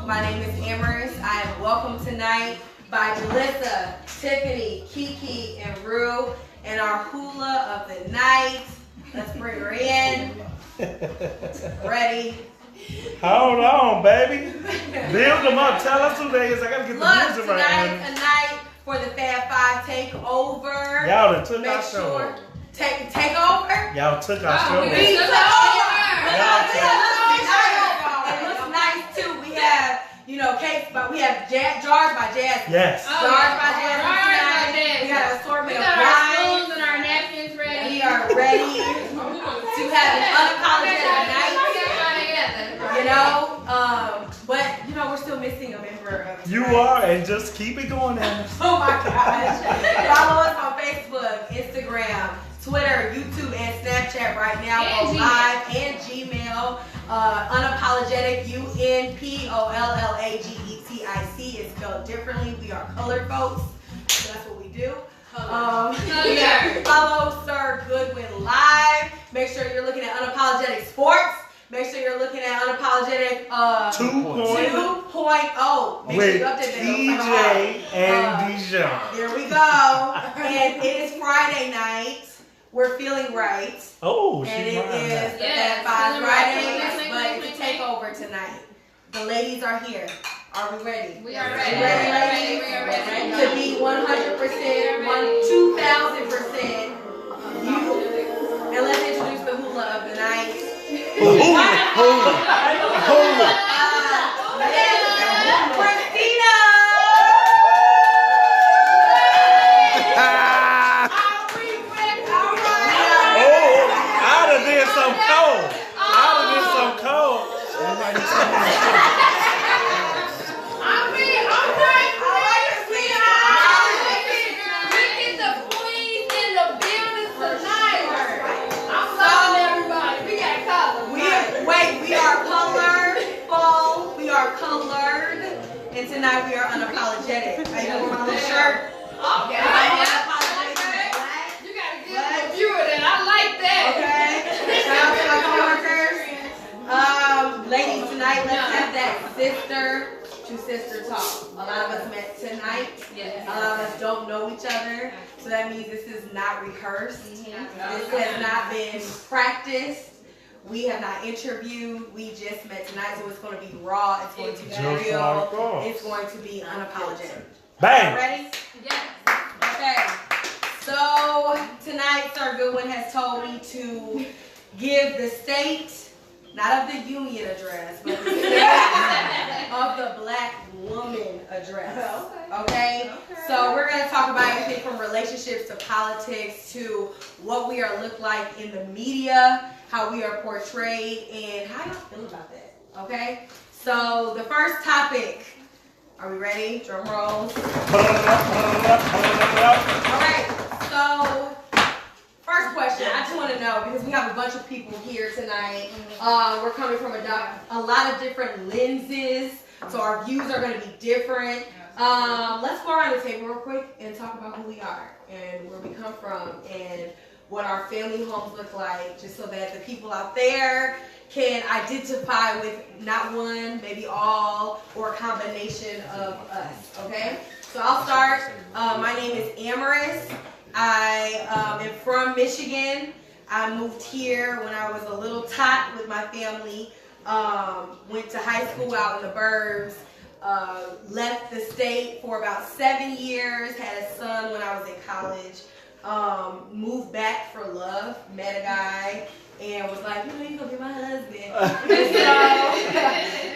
My name is Amaris. I am welcomed tonight by Jalissa, Tiffany, Kiki, and Rue, and our hula of the night. Let's bring her in. Ready? Hold on, baby. Build them up. Tell us who they is. I gotta get the music right. Tonight's a night for the Fab Five Takeover. Y'all done took Make our sure. show. Takeover? Y'all took our show. We Y'all took It looks nice too. We have, cakes, but we have jars by Jasmine. Yes. Jars by Jasmine. We got an assortment of wine. Our spoons and our napkins ready. We are ready to have an unapologetic night. But we're still missing a member of You are, and just keep it going, Anna. Oh my gosh. Follow us on Facebook, Instagram, Twitter, YouTube, and Snapchat right now. And Go live and Gmail. Unapologetic, UNPOLLAGETIC is spelled differently. We are colored folks, so that's what we do. Follow Sir Goodwin Live. Make sure you're looking at Unapologetic Sports. Make sure you're looking at Unapologetic 2.0. Make sure you update TJ and Dijon. There we go. And it is Friday night. We're feeling right. Oh, and it is the Fab Five Friday, but it's a takeover tonight. The ladies are here. Are we ready? We are ready. Ready, ladies? We are ready. To be 100%, 2,000%. And let's introduce the hula of the night. Hula. Christina! I'd have did some cold. And tonight we are unapologetic. Are you wearing my shirt? Okay. You got a good view of that. I like that. Okay. Shout out to my coworkers. Ladies, tonight let's have that sister talk. A lot of us met tonight. A lot of us don't know each other. So that means this is not rehearsed. This has not been practiced. We have not interviewed. We just met tonight, so it's going to be raw. It's going to be real. It's going to be unapologetic. Bang! Ready? Yes. Okay. So tonight, Sir Goodwin has told me to give the state, not of the union address, but the state of the black woman address. Okay? So we're going to talk about everything from relationships to politics to what we are look like in the media, how we are portrayed, and how y'all feel about that. Okay? So the first topic, are we ready? Drum rolls. Alright, so first question, I just want to know, because we have a bunch of people here tonight. We're coming from a lot of different lenses, so our views are going to be different. Let's go around the table real quick and talk about who we are and where we come from and what our family homes look like, just so that the people out there can identify with not one, maybe all, or a combination of us, okay? So I'll start. My name is Amaris. I am from Michigan. I moved here when I was a little tot with my family. Went to high school out in the burbs. Left the state for about 7 years. Had a son when I was in college. Moved back for love. Met a guy and was like, you're gonna be my husband. And so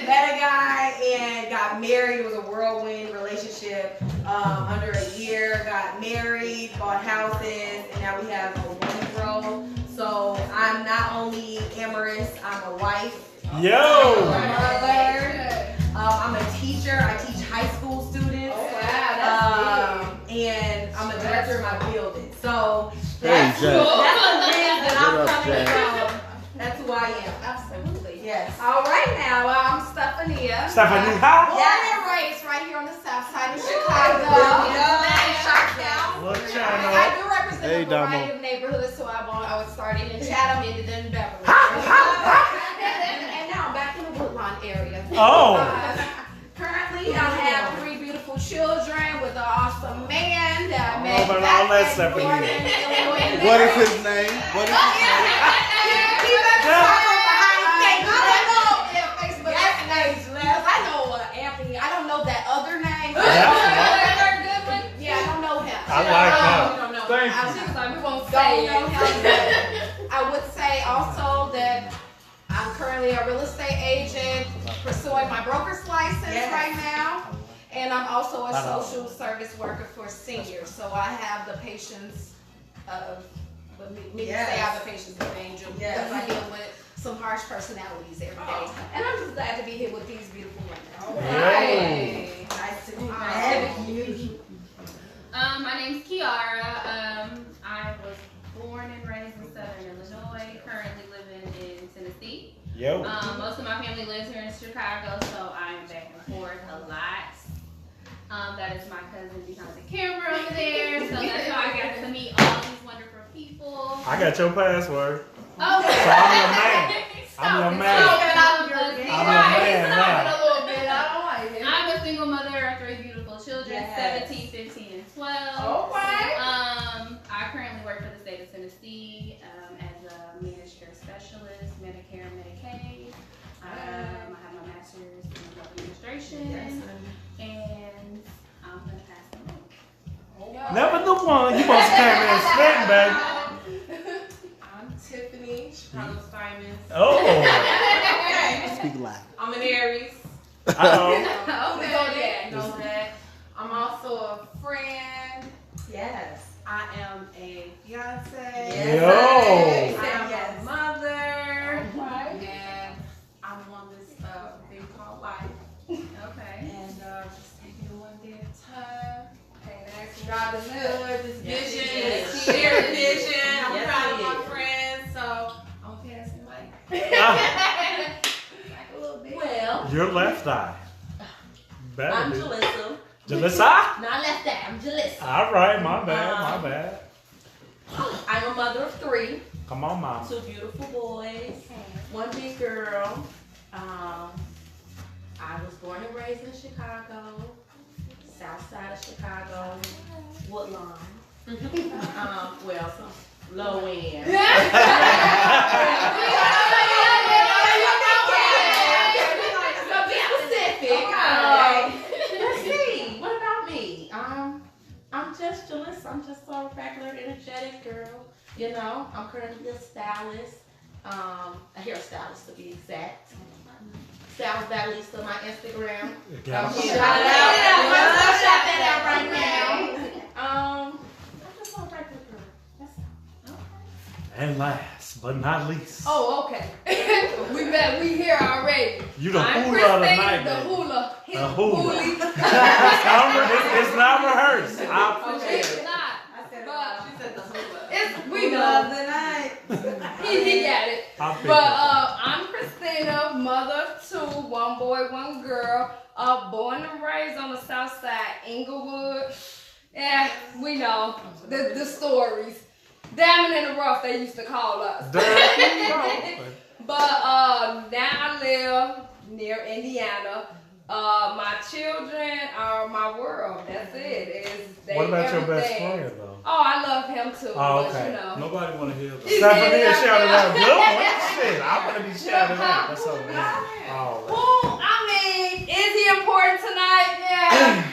met a guy and got married. It was a whirlwind relationship. Under a year, got married, bought houses, and now we have a 1-year-old. So I'm not only Amaris, I'm a wife. Yo! I'm a mother. I'm a teacher. I teach high school students. Oh, wow, and I'm a director in my building. So that's the lens that I'm coming from. That's who I am. Absolutely. Yes. All right now, I'm Stephania. Stephanie, how? Born and raised right here on the south side of Chicago. I do represent a variety of neighborhoods, so I started in Chatham, ended in Beverly. And now I'm back in the Woodlawn area. Oh. but all that separate. What is his name? What is his name? I know Anthony. I don't know that other name. Yeah, I don't know him. I like that. Thank you. We won't say him. I would say also that I'm currently a real estate agent pursuing my broker's license right now. And I'm also a social service worker for seniors. So I have the patience of, say I have the patience of an angel because I deal with some harsh personalities every day. And I'm just glad to be here with these beautiful women. Right. Nice to meet you. My name's Kiara. I was born and raised in Southern Illinois, currently living in Tennessee. Yo. Most of my family lives here in Chicago, so I'm back and forth a lot. That is my cousin behind the camera over there, so that's how I got to meet all these wonderful people. I got your password. Oh, So I'm your man. I'm your man. I'm a single mother of 3 beautiful children, 17, 15, and 12. I currently work for the state of Tennessee as a managed care specialist, Medicare and Medicaid. I have my master's in health administration, and I'm going to pass them on. Never the one. You supposed to come in spitting, baby. I'm Tiffany, Chicago's finest. Oh. Speak loud. I'm an Aries. Uh-oh. Know that. I'm also a friend. Yes. I am a fiance. Yo. I'm a mother. And I'm on this thing called life. Okay. And just taking it one day at a time. And God is good. This vision, this shared vision. I'm proud of my friends. So I'm passing like a little bit. Well, Your left eye. Better I'm be. Jalissa. Jalissa? Not left eye, I'm Jalissa. All right, my bad, my bad. I'm a mother of 3. Come on, mom. 2 beautiful boys. 1 big girl. I was born and raised in Chicago, south side of Chicago, Woodlawn. Well, some low end. Let's see. What about me? I'm just Jalissa. I'm just a regular, energetic girl. You know, I'm currently a stylist, a hairstylist to be exact. Stylist Battlista, my Instagram. Got it. Shout that out right now. I'm just a regular girl. That's all. And last but not least, Oh, okay. we here already. you the I'm hula of the Christine, night, the baby. hula. The hula. It's not rehearsed. I appreciate It's it. not. But She said the hula. we know. the night. He got it. I picked But it. I'm Christina, mother of 2, 1 boy, 1 girl. Born and raised on the south side, Inglewood. Yeah, we know the stories. Diamond in the rough, they used to call us. But now I live near Indiana. My children are my world. That's it. They What about your best everything. friend, though? Oh, I love him too. Oh, But okay. you know. Nobody want to hear that. Stephanie shouted out good one. Shit, I'm going to be shouted out. That's so bad. Oh, Well, I mean, is he important tonight? Yeah.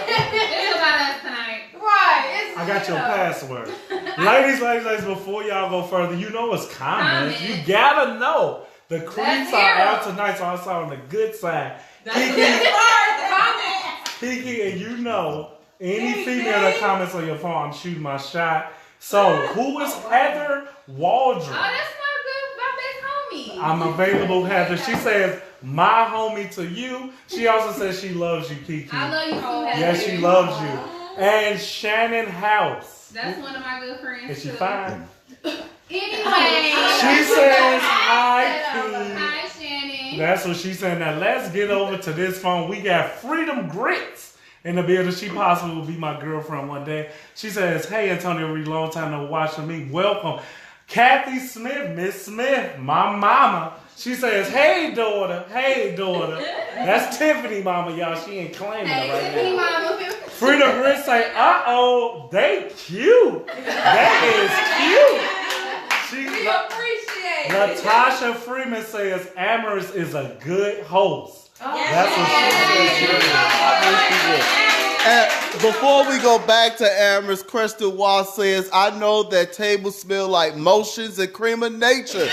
It's about us tonight. Right. I got your password. Ladies, before y'all go further, you know it's comments. You gotta know. The creeps are out tonight, so I saw on the good side. Kiki, and you know, any female that comments on your phone, I'm shooting my shot. So, who is Heather Waldron? Oh, that's my big homie. I'm available, Heather. She says, my homie to you. She also says she loves you, Kiki. I love you too, Heather. Yes, she loves you. And Shannon House. That's one of my good friends. Is she too. fine? Anyway. She says, hi, Kiki. Hi, Shannon. That's what she said. Now let's get over to this phone. We got Freedom Grits in the building. She possibly will be my girlfriend one day. She says, hey, Antonio Reed, long time no watching me. Welcome. Kathy Smith, Miss Smith, my mama. She says, hey, daughter. Hey, daughter. That's Tiffany mama, y'all. She ain't claiming it right Tiffany now. mama. Freedom Grit say, they cute. That is cute. We appreciate it. Latasha Freeman says Amherst is a good host. Yes. That's what she said. And before we go back to Amherst, Crystal Watt says, I know that tables smell like motions and cream of nature with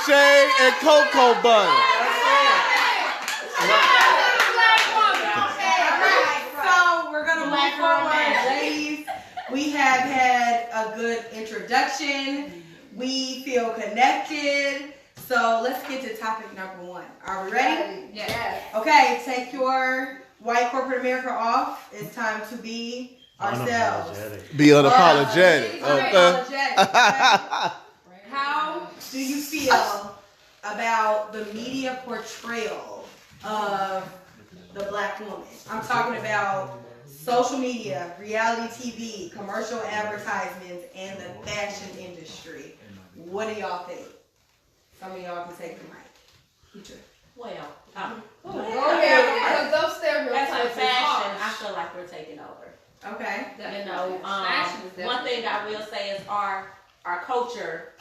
shea and cocoa butter. Ladies, we have had a good introduction. We feel connected. So let's get to topic number 1. Are we ready? Yes. Okay, take your white corporate America off. It's time to be ourselves. Be unapologetic. Unapologetic. Okay? How do you feel about the media portrayal of the black woman? I'm talking about social media, reality TV, commercial advertisements, and the fashion industry. What do y'all think? Some of y'all can take the mic. Well, Because those stereotypes as for are fashion, I harsh. feel like we're taking over. Okay. You know, Fashion is one thing I will say is our culture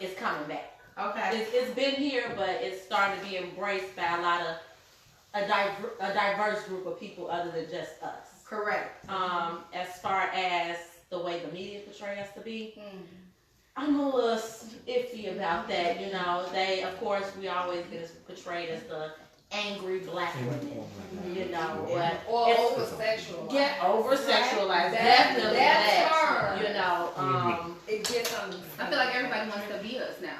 is coming back. Okay. It's been here, but it's starting to be embraced by a lot of a diverse group of people other than just us. Correct. As far as the way the media portrays us to be, I'm a little iffy about that. You know, of course, we always get portrayed as the angry black women. You know, but Or it's over-sexualized. get over-sexualized. Right. Definitely That that. term. You know, It gets on. I feel like everybody wants to be us now.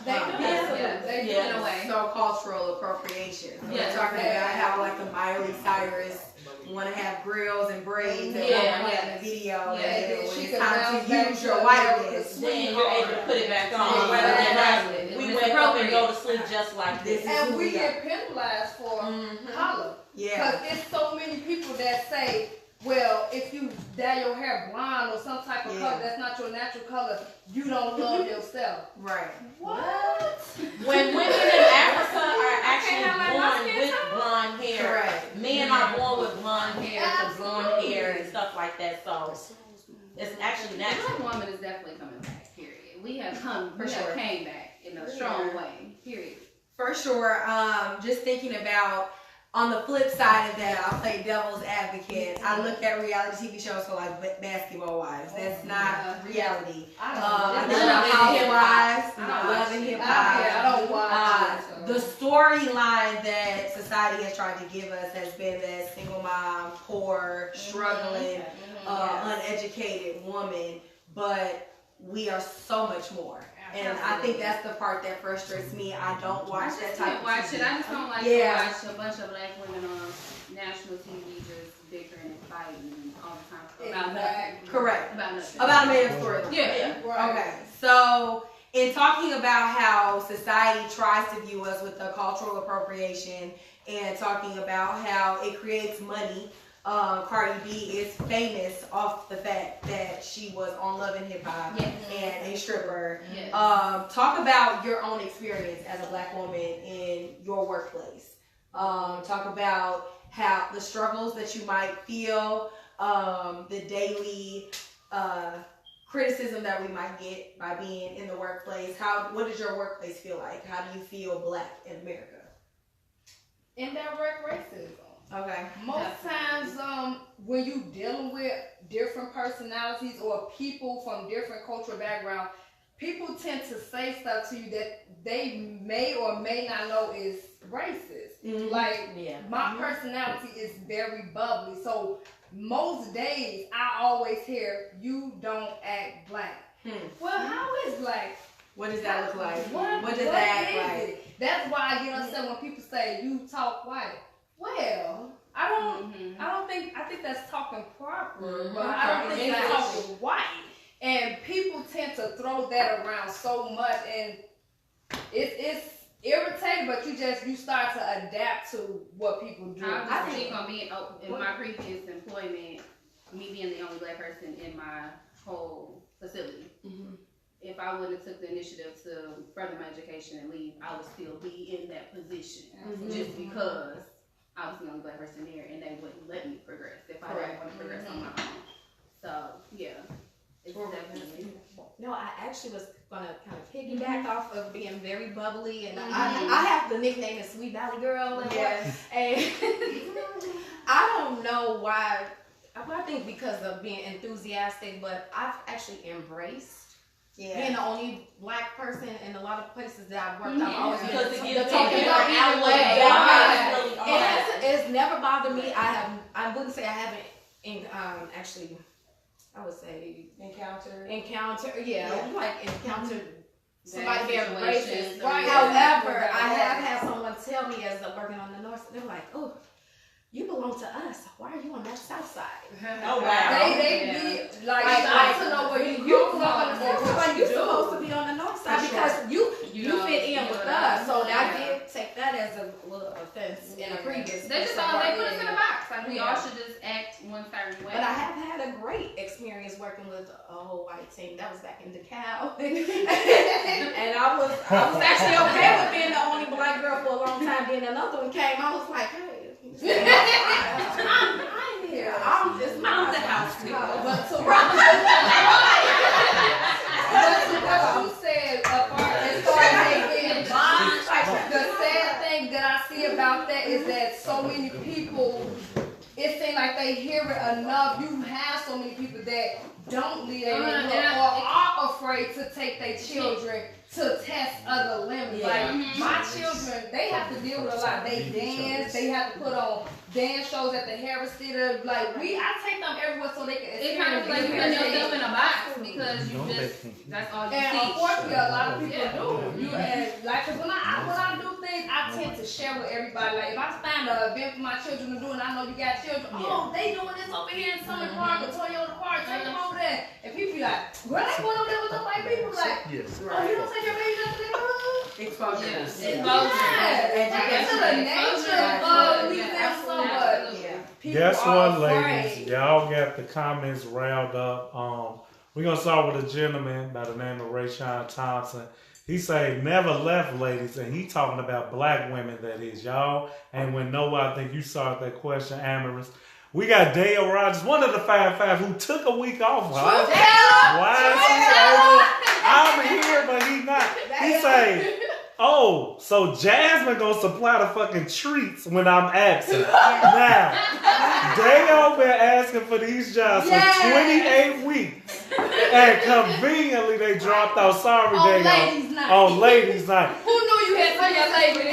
They do. Yeah. They do. Yeah. In a way. So cultural appropriation. Yeah. We're talking about how like the Miley Cyrus want to have grills and braids and Yeah. one in the video. Yeah. And then when She it's could time bounce to back use to your America's whiteness. then you're able to put it back on. Yeah. Rather than us, Exactly. we It's wake up and appropriate. go to sleep just like this. This is And who we we get penalized for color. Yeah. Because it's so many people that say, well, if you dye your hair blonde or some type of Yeah. color that's not your natural color, you don't love yourself. Right. What? When women in Africa are actually born with blonde hair, Correct. men are born with blonde hair and blonde hair and stuff like that. So it's actually The natural. black woman is definitely coming back. Period. We have sure. came back in a strong way. Period. For sure. Just thinking about on the flip side of that, I'll play devil's advocate. I look at reality TV shows for like Basketball Wives. That's not reality. I I don't think know. about Housewives, I don't Love watch and it. Hip I Hop. don't watch it. The storyline that society has tried to give us has been that single mom, poor, struggling, uneducated woman, but we are so much more. And I think that's the part that frustrates me. I don't watch that type Can't of watch TV. it. I just don't like Yeah. to watch a bunch of black women on national TV just bickering and fighting all the time about nothing. Correct. About nothing. About a man's story. Yeah. Okay, so in talking about how society tries to view us with the cultural appropriation and talking about how it creates money, Cardi B is famous off the fact that she was on Love and Hip Hop Yes. and a stripper. Yes. Talk about your own experience as a black woman in your workplace. Talk about how the struggles that you might feel, the daily criticism that we might get by being in the workplace. What does your workplace feel like? How do you feel black in America? Indirect racism. Okay. Most times, when you dealing with different personalities or people from different cultural backgrounds, people tend to say stuff to you that they may or may not know is racist. Mhm. Like, Yeah. my personality is very bubbly, so most days I always hear, you don't act black. Well, how is black? What does that look like? What does that act is like? it? That's why I get upset when people say you talk white. Well, I think that's talking proper, but I don't think that's talking white. And people tend to throw that around so much, and it's irritating. But you start to adapt to what people do. I think on being in my previous employment, me being the only black person in my whole facility, if I wouldn't have took the initiative to further my education and leave, I would still be in that position just because I was the only black person there and they wouldn't let me progress if I didn't want to progress on my own. So yeah, it's definitely. No, I actually was gonna kind of piggyback off of being very bubbly, and I have the nickname as Sweet Valley Girl. And I don't know why. I think because of being enthusiastic, but I've actually embraced being the only black person in a lot of places that I've worked. I've always been it's never bothered me. I wouldn't say I haven't actually. I would say encountered somebody being racist. However, I have had someone tell me as I'm working on the north, they're like, "Oh, you belong to us. Why are you on that south side?" Oh wow. They be like to know where you come from. But you're supposed to be on the north side because you fit in with us. So I did take that as a little offense in a previous. They just all they put us in a box. Like we all should just act one certain way. But I have had a great experience working with a whole white team. That was back in DeKalb, and I was actually okay with being the only black girl for a long time. Then another one came. I was like, hey. I'm here. I'm just not the house too. But to what you said, as far as they being blind, the sad thing that I see about that is that so many people, it seems like they hear it enough. You have so many people that don't live or are afraid to take their children to test other limits. Like my children, they have to deal with a lot. They dance, they have to put on dance shows at the Harris Theater. Like I take them everywhere so they can experience. It kind of like you put yourself in a box because you that's all you see. And unfortunately, a lot of people do. Like when I do things, I tend to share with everybody. Like if I find an event for my children to do, and I know you got children, oh, they doing this over here in Summit Park or Toyota Park, take them over there. And people be like, well, they going over there with the white people. Like, oh, you don't take your baby to the neighborhood? Exposure. That's the nature of we live so much. Guess what, ladies? Y'all got the comments riled up. We're going to start with a gentleman by the name of Rayshawn Thompson. He say, never left, ladies, and he talking about black women, that is, y'all. And when Noah, I think you saw that question, Amaris. We got Dale Rogers, one of the 5'5", who took a week off. Why is he able? I'm here, but he not. He say, oh, so Jasmine gonna supply the fucking treats when I'm absent. Now, Dale been asking for these jobs for 28 weeks. And conveniently, they dropped out. Sorry, Dale. On ladies' night. Who knew you had for your lady?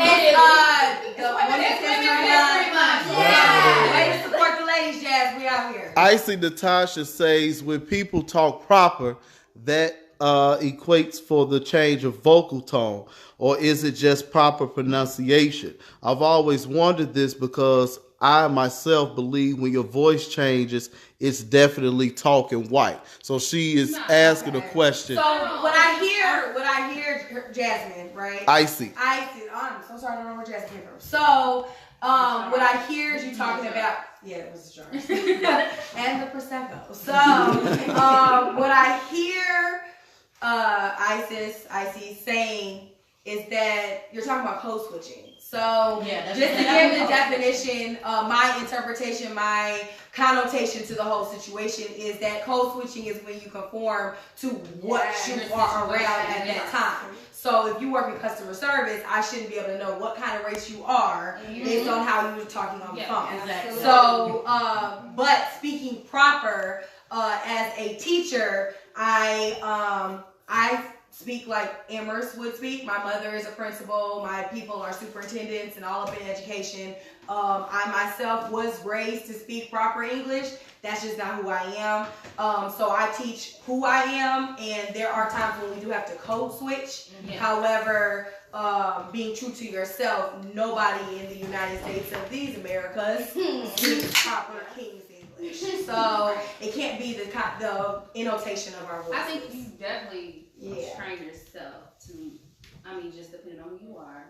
Way to support the ladies, Jazz. We out here. Icy Natasha says, when people talk proper, that equates for the change of vocal tone, or is it just proper pronunciation? I've always wondered this because I myself believe when your voice changes, it's definitely talking white. So she is asking a question. So what I hear, Jasmine, right? Icy. I'm so sorry, I don't know where Jasmine came from. So what I hear is you talking about, it was the jars and the prosecco. So what I hear Icy saying is that you're talking about code switching. So just to give the definition, my interpretation, my connotation to the whole situation is that code switching is when you conform to what you are around at that time. So if you work in customer service, I shouldn't be able to know what kind of race you are based on how you were talking on the phone. Exactly. So, but speaking proper as a teacher, I speak like Amherst would speak. My mother is a principal. My people are superintendents and all up in education. I myself was raised to speak proper English. That's just not who I am. So I teach who I am, and there are times when we do have to code switch. However, being true to yourself, nobody in the United States of these Americas speaks proper King's English. So it can't be the intonation of our voices. I think you definitely train yourself to, just depending on who you are,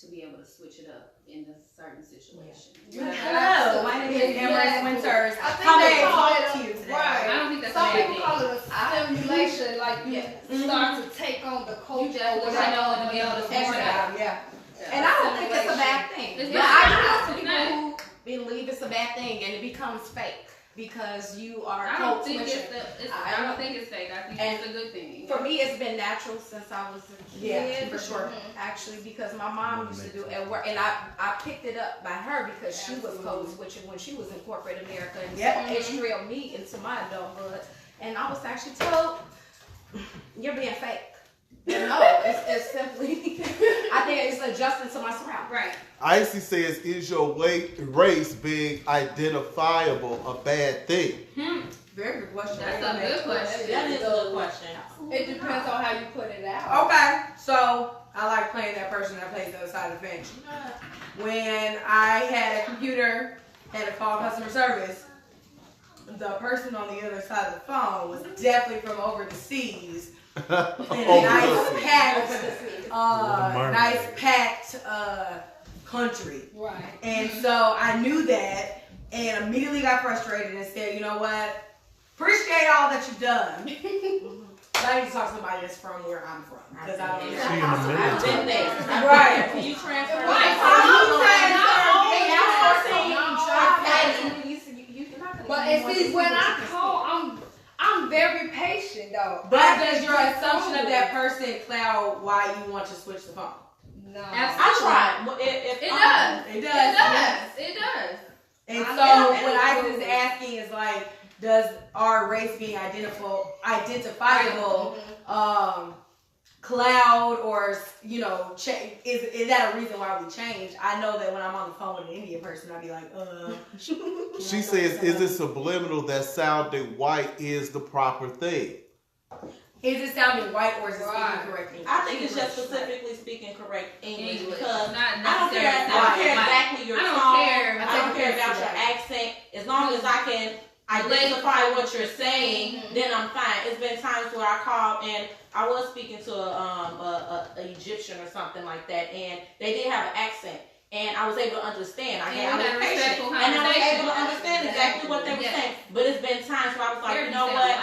to be able to switch it up in a certain situation. Hello, my name is Amherst Winters. How may I talk to you today? I don't think that's some people call it a stimulation. conversation, like you start to take on the culture. I know what to be able to say. Yeah. And I don't think it's a bad thing. It's But not. I know some It's people not. who believe it's a bad thing and it becomes fake because you are I don't think switching. I don't think it's fake. I think it's a good thing. For me, it's been natural since I was a kid. Yeah, for sure. Actually, because my mom used to do it at work, and I picked it up by her because she was code switching when she was in corporate America, and so it drilled me into my adulthood. And I was actually told, "You're being fake." No, it's simply. I think it's adjusting to my surroundings. Right. Icy says, "Is your race being identifiable a bad thing?" Very good question. That's a good question. That is a good question. It depends on how you put it out. Okay, so I like playing that person that plays the other side of the fence. When I had a computer, had to call customer service, the person on the other side of the phone was definitely from over the seas. In a nice packed country. Right. And so I knew that and immediately got frustrated and said, you know what? Appreciate all that you've done. But I need to talk to somebody that's from where I'm from. Because I don't know. I've been there. Right. Can you transfer? But and see, when I call, I'm very patient though. But does your assumption of that person cloud why you want to switch the phone? No. Absolutely. I tried. It does. It does. It does. And so what I was asking is like, does our race being identifiable cloud or is that a reason why we change? I know that when I'm on the phone with an Indian person, I'd be like, She says, "Is it subliminal that sounding white is the proper thing?" Is it sounding white or is it speaking correct English? I think it's just specifically speaking correct English because Not I don't care exactly your tone. I don't care about your accent. As long as I can identify what you're saying, then I'm fine. It's been times where I called and I was speaking to a Egyptian or something like that, and they did have an accent. And I was able to understand. I was patient, and I was able to understand exactly what they were saying. But it's been times where I was like, you know what?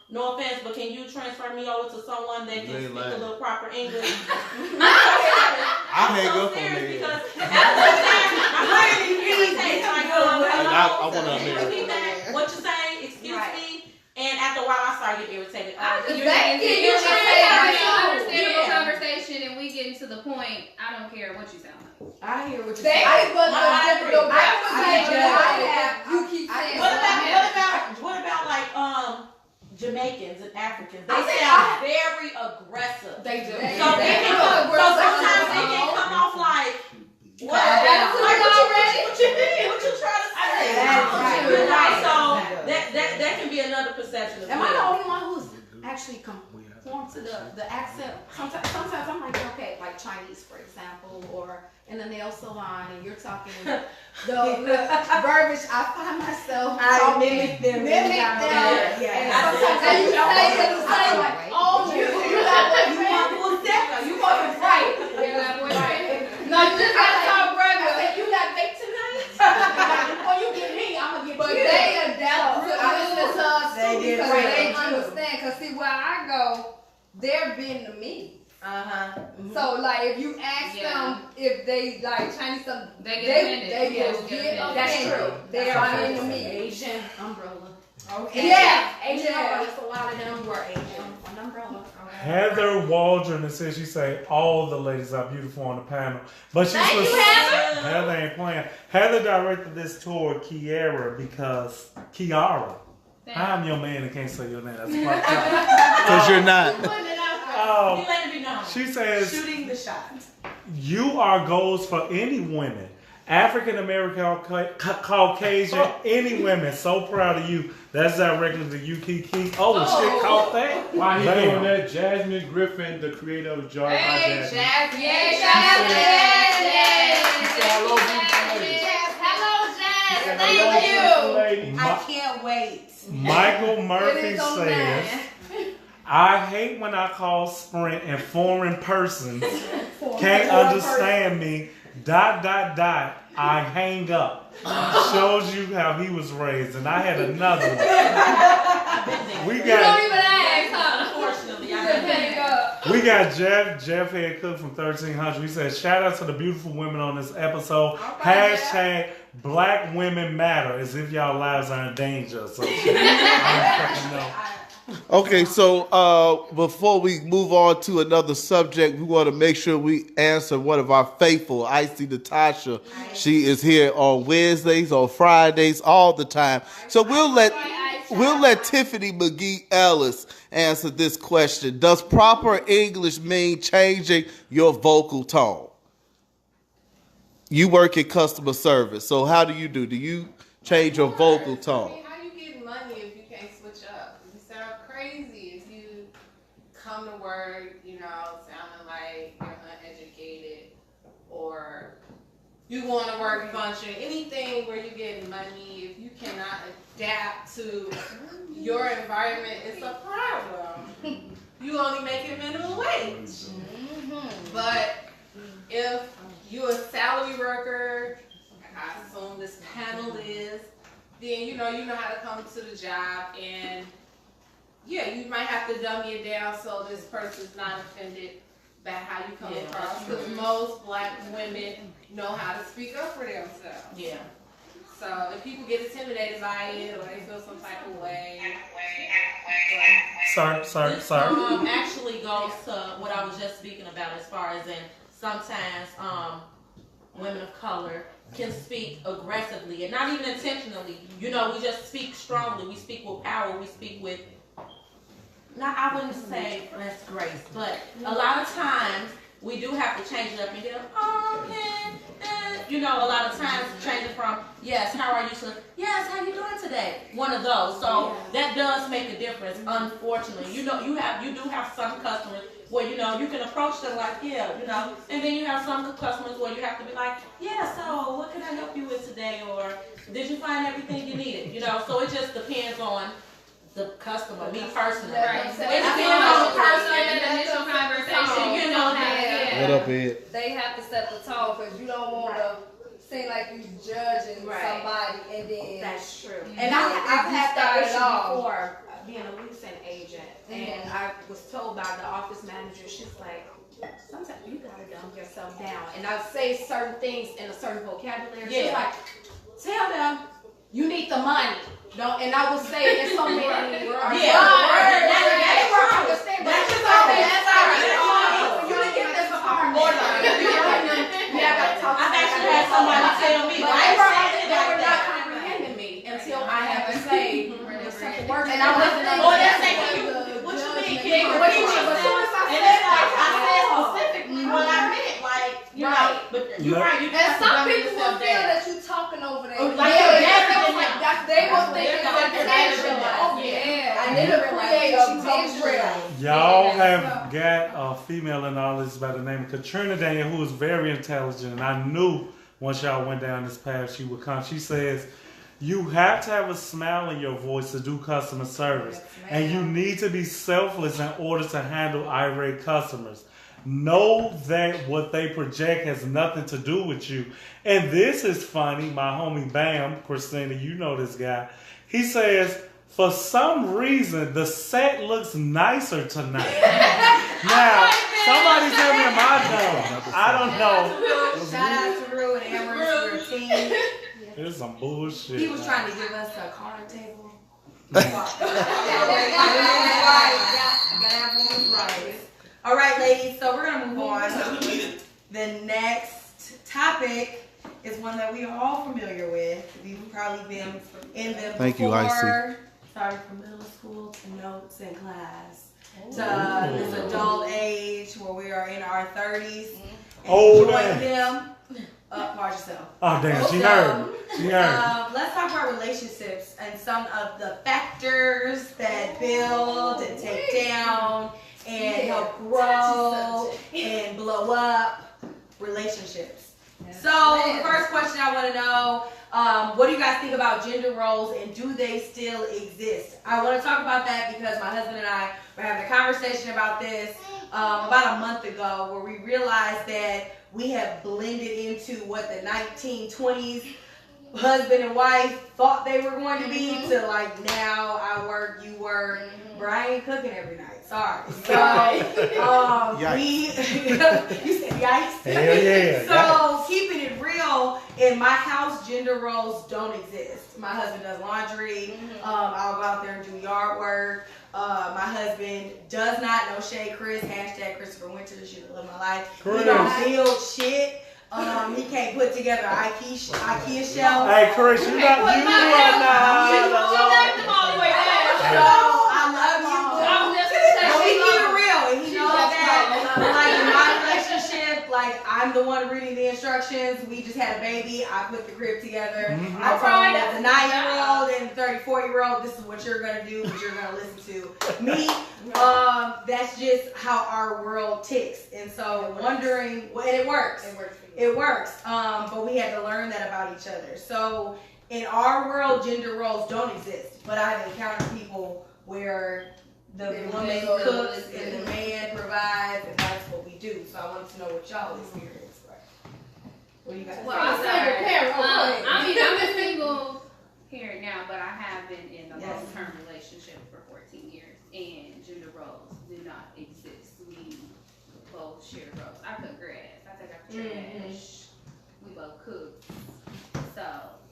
No offense, but can you transfer me over to someone that can speak a little proper English? I hang up on that. Because I'm really irritated. I want to repeat that. What you say? Excuse me. And after a while, I started getting irritated. Understandable conversation, and we getting to the point. I don't care what you sound like. I hear what you're They saying. You keep saying What about like Jamaicans and Africans? They sound very aggressive. They do. So sometimes they can come off like, what? What you mean? What you trying to say? So that can be another perception as Am I the well. only one who's actually conformed to the accent? Sometimes I'm like, okay, like Chinese, for example, or in the nail salon, and you're talking the verbiage. I find myself mimic them. Yeah. And you say the same like, oh, you wasn't right. No, you just got to talk regular. You got baked tonight? Before you get me, I'm gonna get But you. they adapt to listen to us too They because do. they understand. Because see, where I go, they're being to me. So like, if you ask them if they like Chinese stuff, They get offended. they will get offended. That's true. They are being to me. Asian umbrella. Okay. Yeah, Asian umbrella. A lot of them were Asian. An umbrella. Heather Waldron says she say all the ladies are beautiful on the panel, but she's Heather ain't playing. Heather directed this toward Kiara because Kiara. I'm your man and can't say your name. That's fucked up. Because you're not. She says Shooting the shot. you are goals for any women. African American, Caucasian, any women. So proud of you. That's directly to you, Kiki. Oh, shit, caught that. While he's doing that, Jasmine Griffin, the creator of Jar by Jasmine. Hello, Jazz. Thank you. I can't wait. Michael Murphy says, I hate when I call Sprint and foreign persons can't understand me. ... I hang up. Shows you how he was raised. And I had another one. We You don't even ask, huh? We got Jeff Head Cook from 1300. He said, shout out to the beautiful women on this episode. Hashtag Black Women Matter, as if y'all lives are in danger. So, I don't fucking know. Okay, so before we move on to another subject, we want to make sure we answer one of our faithful, Icy Natasha. She is here on Wednesdays, on Fridays, all the time. So we'll let Tiffany McGee Ellis answer this question. Does proper English mean changing your vocal tone? You work in customer service, so how do you do? Do you change your vocal tone? How you get money if you can't switch up? You sound crazy if you come to work, sounding like you're uneducated, or you going to work function, anything where you're getting money, if you cannot adapt to your environment, it's a problem. You only making minimum wage. But if you're a salary worker, I assume this panel is, then you know how to come to the job, and yeah, you might have to dummy it down so this person's not offended by how you come across. Because most Black women know how to speak up for themselves. Yeah. So if people get intimidated by it or they feel some type of way. Sorry. Actually goes to what I was just speaking about, as far as in sometimes women of color can speak aggressively and not even intentionally. We just speak strongly. We speak with power. We speak with, I wouldn't say less grace, but a lot of times we do have to change it up and get a lot of times change it from, yes, how are you, sir? Yes, how you doing today? One of those. So that does make a difference, unfortunately. You do have some customers where, you can approach them like, and then you have some customers where you have to be like, so what can I help you with today? Or did you find everything you needed? So it just depends on the customer, me personally. Right. It depends on the person and the initial conversation, What up, Ed? They have to set the tone, because you don't want to seem like you judging somebody, and then That's true. And I've had that issue before, being a leasing agent, and I was told by the office manager, she's like, sometimes you gotta dumb yourself down. And I say certain things in a certain vocabulary. She's like, tell them you need the money. And I would say it in so many words. They were understand, but it's just all that. You didn't get this far. I gotta talk to I've actually had somebody tell me, they were not comprehending me until I had to say certain words. And I wasn't what you mean? Can you repeat yourself? And then I said specifically what I meant. But you're right. You and some people will feel that you're talking over there. They will think it's intentional. And it'll create a visual. Y'all have got a female in all this by the name of Katrina Daniel, who is very intelligent, and I knew once y'all went down this path she would come. She says, you have to have a smile in your voice to do customer service, and you need to be selfless in order to handle irate customers. Know that what they project has nothing to do with you. And this is funny. My homie Bam, Christina, you know this guy. He says, for some reason, the set looks nicer tonight. Now, somebody tell me, am I dumb? I don't know. Shout out to Rue and Amber for your team. This is some bullshit. He was trying to give us a card table. All right, ladies, so we're going to move on. The next topic is one that we are all familiar with. We've probably been in them Thank before. you, Icy. Started from middle school to notes in class to this adult age where we are in our 30s. Oh, enjoying them. Watch yourself. Oh, damn, she heard. Let's talk about relationships and some of the factors that build and take down and help grow and blow up relationships. So, the first question I want to know, what do you guys think about gender roles and do they still exist? I want to talk about that because my husband and I were having a conversation about this about a month ago where we realized that we have blended into what the 1920s husband and wife thought they were going to be to like now I work, you work, but I ain't cooking every night. Sorry. So, you said yikes. Hell yeah. So, keeping it real, in my house, gender roles don't exist. My husband does laundry. I'll go out there and do yard work. My husband does not know Shay Chris, hashtag Christopher Winters, you love my life. Chris. He don't build shit. He can't put together IKEA shelf. Hey, Chris, you not She left him all the way down. So I love you. But we keep it real, and he knows that. Like in my relationship, like I'm the one reading the instructions. We just had a baby. I put the crib together. I told the 9-year-old and the 34-year-old, this is what you're gonna do, what you're gonna listen to. Me, that's just how our world ticks. And so wondering, and it works. It works. But we had to learn that about each other. So in our world, gender roles don't exist. But I've encountered people where the woman cooks and the man provides, and that's what we do. So I wanted to know what y'all experience. What do you guys? Well, I'm a single parent now, but I have been in a long-term relationship for 14 years, and gender roles do not exist. We both share roles. I cook grass. I take out the trash. We both cook. So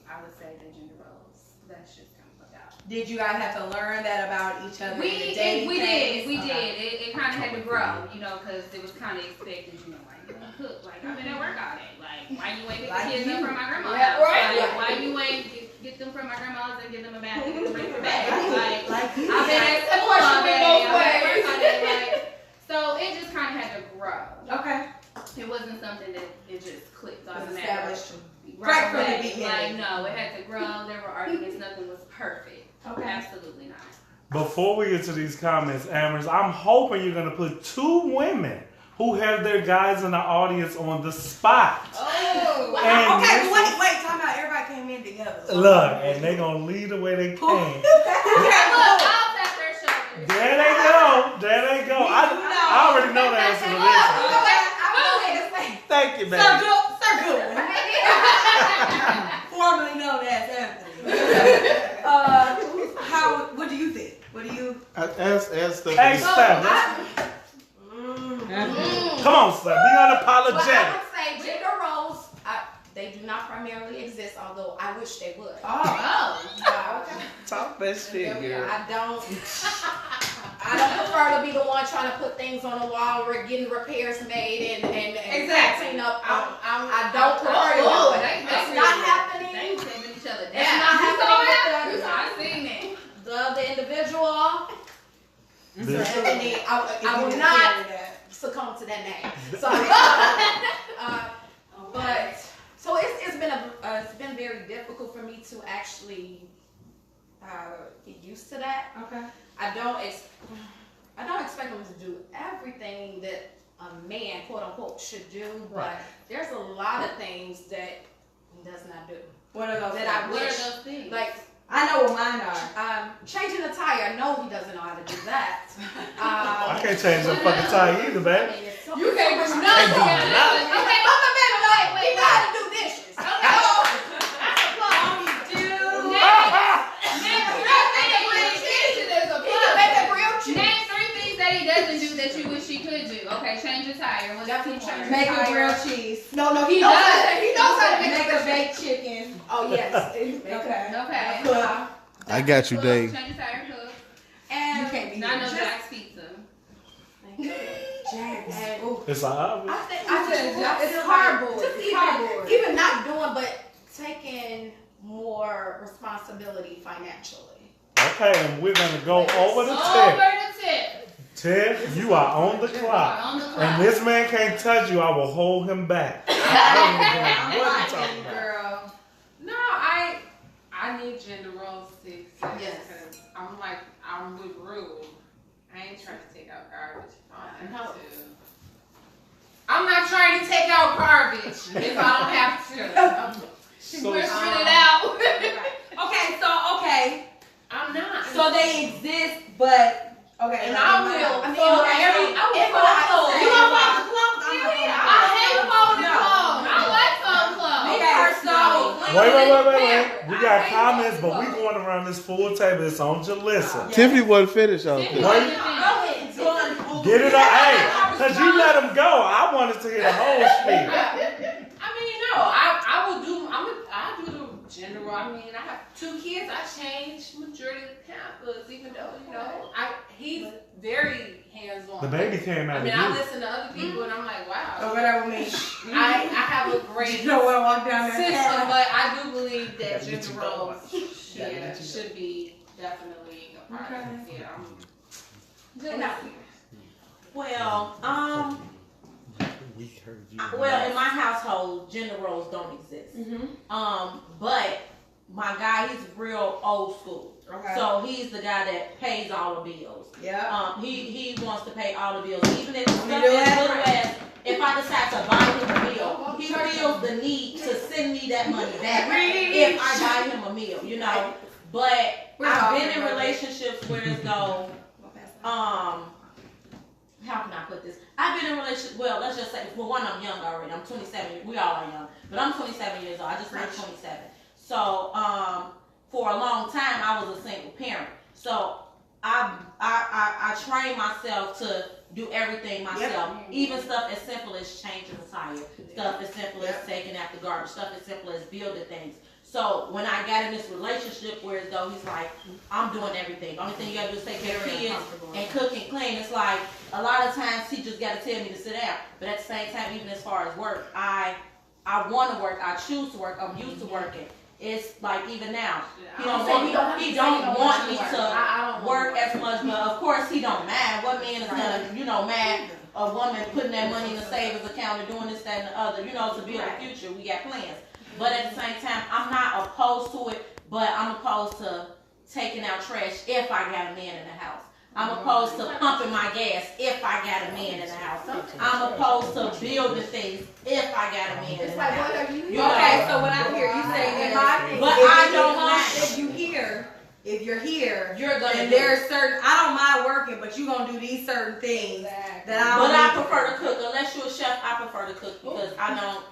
I would say the gender roles. That's just kind of out. Did you guys have to learn that about each other? We did. It kind of had to grow, because it was kind of expected. Like you don't cook. Like I've been at work all day. Like why you ain't pick the kids up from my grandma's house? Like why you ain't get them from my grandma's and get them a bath and get them ready for bed? Like I've been at school all day. I've been at work all day. Like so it just kind of had to grow. Okay. It wasn't something that it just clicked automatically. Established right from the beginning. Like no, it had to grow. There were arguments. Nothing was perfect. Okay. Absolutely not. Before we get to these comments, Amers, I'm hoping you're going to put 2 women who have their guys in the audience on the spot. Oh, wow. Okay, wait, time out. Everybody came in together. Look, and they're going to lead the way they came. Look, I'll tap their shoulders. There they go. I already know the answer to this. Thank you, baby. Sir Goodwin. Formerly known as Anthony. What do you think? What do you? Ask Stephanie. Hey, Steph. Come on, Steph. Be unapologetic. But I would say gender roles, they do not primarily exist, although I wish they would. Okay. Talk that shit, girl. I don't prefer to be the one trying to put things on the wall or getting repairs made and fixing up. I don't prefer to do it. It's not happening. They taking each other down. It's not happening with I've seen it. the individual. Stephanie, I will not succumb to that name. So, but so it's been very difficult for me to actually get used to that. Okay. I don't expect them to do everything that a man, quote unquote, should do, but there's a lot of things that he does not do. What are those? What are those things? Like I know what mine are. Changing a tire. I know he doesn't know how to do that. I can't change the fucking tie either, baby. You can't do nothing. Okay, Mama Baby, he know how to do dishes. Name 3 things that he doesn't do that you wish he could do. Okay, change a tire. What's that? Make a grilled cheese. No, he does. He knows how to make a baked chicken. Oh yes. Okay. I got you, Dave. Change a tire, cook. And you can't be. I know Jack's pizza. It's obvious. I think it's horrible. Just even not doing, but taking more responsibility financially. Okay, and we're going to go over the tip. Ted, you are on the clock. And this man can't touch you. I will hold him back. I don't know what you talking about. Girl. No, I need gender roles to exist. Yes. Because I'm with Rue. I ain't trying to take out garbage. I'm not trying to take out garbage if I don't have to. She's whispering it out. Okay. I'm not. So they exist, but okay. And I will. I mean, fold I clothes. You don't fold clothes? I hate folding clothes. I like folding clothes. Wait. We got comments, but we going around this full table. It's on Jalissa. Tiffany wasn't finished. Okay. Go ahead. Get it up, hey, because you let him go. I wanted to hear the whole spiel. I mean, no, I will do. I do the general. I mean, I have 2 kids. I change majority of the Pampers, even though he's very hands-on. The baby came out. I mean, I listen to other people and I'm like, wow. So whatever means. I have a great You know when I walk down there. system, but I do believe that gender roles should be definitely a part of it. Yeah. Well, well, in my household, gender roles don't exist. But my guy, he's real old school. Okay. So he's the guy that pays all the bills. Yeah. He wants to pay all the bills, even if stuff as little as if I decide to buy him a meal, he feels the need to send me that money back if I buy him a meal, you know. But I've been in relationships where it's though, how can I put this? I've been in relationships, well, let's just say, well, one, I'm young already. I'm 27. We all are young. But I'm 27 years old. I just turned 27. So, for a long time, I was a single parent. So, I trained myself to do everything myself. Even stuff as simple as changing a tire. Stuff as simple as taking out the garbage. Stuff as simple as building things. So when I got in this relationship where as though he's like, I'm doing everything. The only thing you gotta do is take care of kids and cook and clean. It's like a lot of times he just gotta tell me to sit down. But at the same time, even as far as work, I want to work. I choose to work. I'm used to working. It's like even now, he don't want me to work as much. But of course, he don't mind. What man is gonna mad a woman putting that money in the savings account and doing this, that, and the other? To build a future. We got plans. But at the same time, I'm not opposed to it, but I'm opposed to taking out trash if I got a man in the house. I'm opposed to pumping my gas if I got a man in the house. I'm opposed to building things if I got a man in the house. Okay, so what I hear you saying is, but I don't mind. If you're here, you're gonna. And there's certain, I don't mind working, but you're gonna do these certain things that I. But I prefer to cook. Unless you're a chef, I prefer to cook because I don't.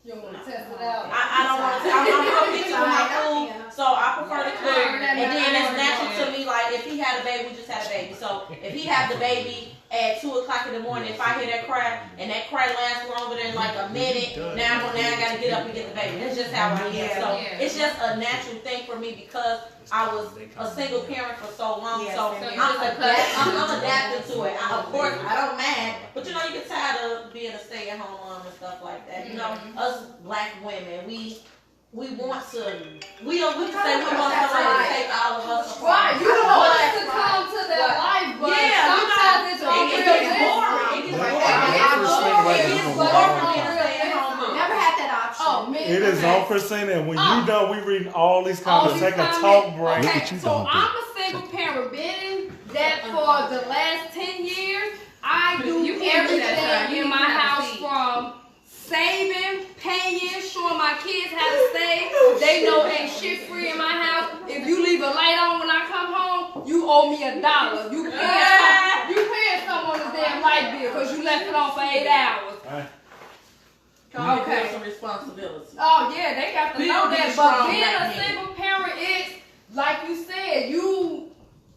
You don't want to test it out. I don't want to. I'm real picky with my food, so I prefer to cook. And then it's natural to me. Like if he had a baby, we just had a baby. So if he had the baby at 2 o'clock in the morning, if I hear that cry and that cry lasts longer than like a minute, now I gotta get up and get the baby. That's just how I am. So it's just a natural thing for me because I was a single parent for so long. So I'm adapting to it. Of course, I don't mind, but you get tired of being a stay-at-home mom and stuff like that. Us black women, we want to. We can say we want somebody to take all of us apart. Right, you don't want us to come to their life, but sometimes it's boring. It gets boring. Never had that option. It is unforeseen, and when you done, we reading all these comments. Take a talk break. Okay, so I'm a single parent. Been that for the last 10 years. I do everything in my house from saving, paying, showing my kids how to save. They know ain't shit free in my house. If you leave a light on when I come home, you owe me $1. You paying someone this damn light bill because you left it on for 8 hours. Okay. Some responsibility. Oh yeah, they got to know that. But being a single parent, it's like you said,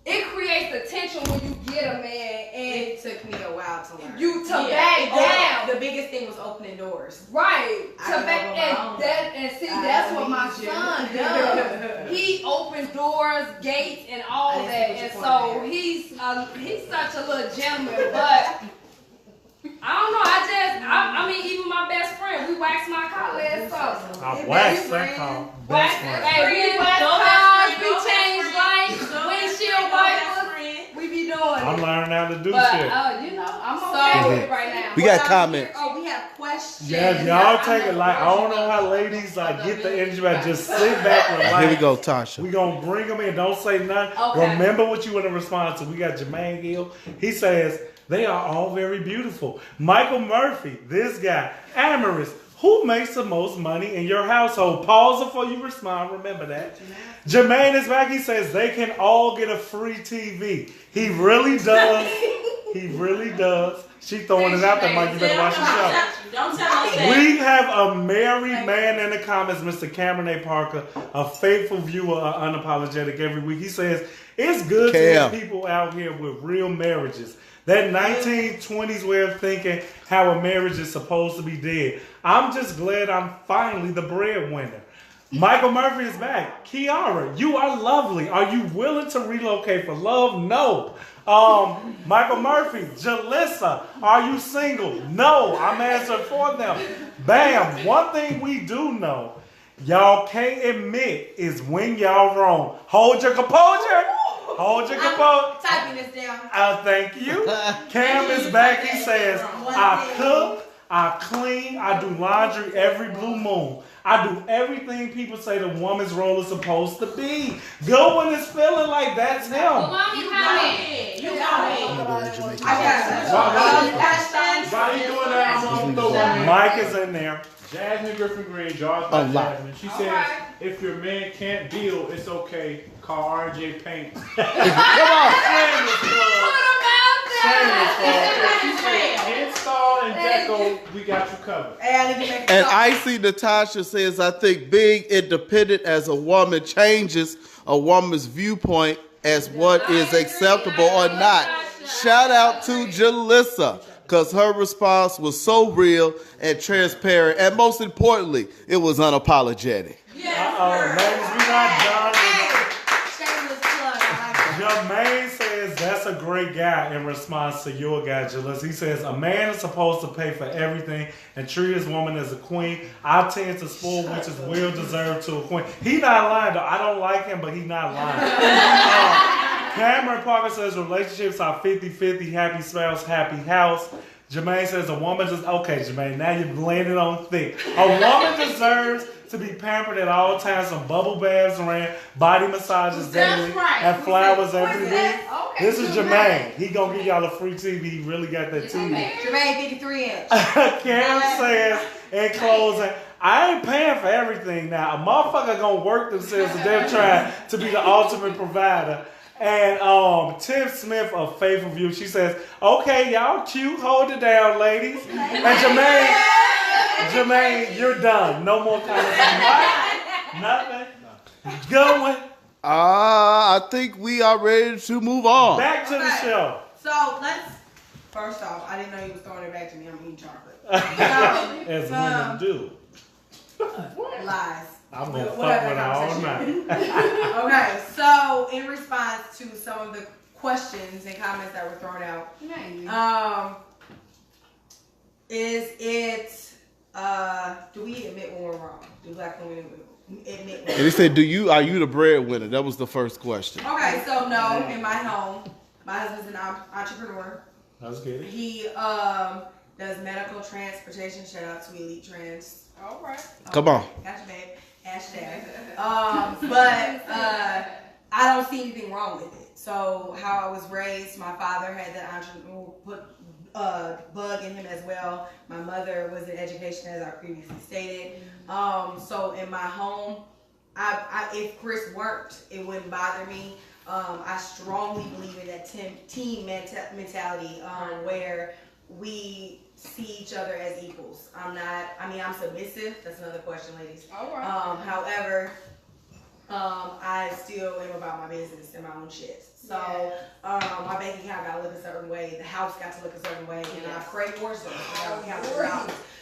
it creates the tension when you get a man, and it took me a while to learn. Back down. The biggest thing was opening doors. Right. That's what my son does. He opens doors, gates, and all that. And so he's such a little gentleman, but. I don't know. I mean, even my best friend, we waxed my car last summer. I waxed that car. We waxed cars, we changed lights, windshield wipers. We be doing it. I'm learning how to do shit. I'm okay with it right now. We got comments. We have questions. Yeah, y'all take it like, I don't know how ladies get the energy back. Just sit back, relax. Here we go, Tasha. We gonna bring them in. Don't say nothing. Okay. Remember what you want to respond to. We got Jermaine Gill. He says, they are all very beautiful. Michael Murphy, this guy. Amaris, who makes the most money in your household? Pause before you respond. Remember that. Jermaine is back. He says they can all get a free TV. He really does. He really does. She throwing it out there, Mike. You better watch the show. Don't tell us that. We have a married man in the comments, Mr. Cameron A. Parker, a faithful viewer of Unapologetic every week. He says, it's good to have people out here with real marriages. That 1920s way of thinking how a marriage is supposed to be dead. I'm just glad I'm finally the breadwinner. Michael Murphy is back. Kiara, you are lovely. Are you willing to relocate for love? No. Michael Murphy, Jalissa, are you single? No. I'm answering for them. Bam. One thing we do know, y'all can't admit is when y'all wrong. Hold your composure. Hold your composure. Typing this down. Thank you. Cam is back. He says, I cook, I clean, I do laundry every blue moon. I do everything people say the woman's role is supposed to be. Good one is feeling like that's him. Well, mommy, comment. You got it. I got it. While you doing that, I'm gonna throw one in. Mike is in there. Jasmine Griffin Green, Jaws by Jasmine. She says, if your man can't build, it's okay. Call RJ Paint. Come on. Install and deco, we got you covered. And Icy Natasha says, I think being independent as a woman changes a woman's viewpoint as what is acceptable or not. Shout out to Jalissa, because her response was so real and transparent, and most importantly, it was unapologetic. Ladies, we not done. Jermaine says that's a great guy in response to your guy, Jalissa. He says a man is supposed to pay for everything and treat his woman as a queen. I tend to spoil, which is well deserved to a queen. He not lying though. I don't like him, but he not lying. Cameron Parker says relationships are 50-50, happy spouse, happy house. Jermaine says a woman just, okay, Jermaine, now you're landing on thick. A woman deserves to be pampered at all times, some bubble baths around, body massages daily, and flowers every week. Okay, this is Jermaine. He gonna give y'all a free TV. He really got that TV. Jermaine 53 inch. Cam says in closing, I ain't paying for everything now. A motherfucker gonna work themselves to death trying to be the ultimate provider. And Tiff Smith of Faithful View, she says, okay, y'all cute, hold it down, ladies. And Jermaine, you're done. No more comments. Nothing. Going. I think we are ready to move on. Back to the show. So let's, first off, I didn't know you was throwing it back to me. I'm eating chocolate. As women do. Lies. I'm going to fuck with her all night. Okay, so in response to some of the questions and comments that were thrown out, is it, do we admit when we're wrong? Do black women admit when And he said, are you the breadwinner? That was the first question. Okay, so no, in my home, my husband's an entrepreneur. Let's get it. He does medical transportation. Shout out to Elite Trans. All right. Come on. Gotcha, babe. Hashtag. But I don't see anything wrong with it. So how I was raised, my father had that entrepreneur bug in him as well. My mother was in education, as I previously stated. So in my home, if Chris worked, it wouldn't bother me. I strongly believe in that team mentality where we see each other as equals. I'm submissive. That's another question, ladies. All right. However, I still am about my business and my own shit. So my bank account got to look a certain way. The house got to look a certain way. And I pray more so.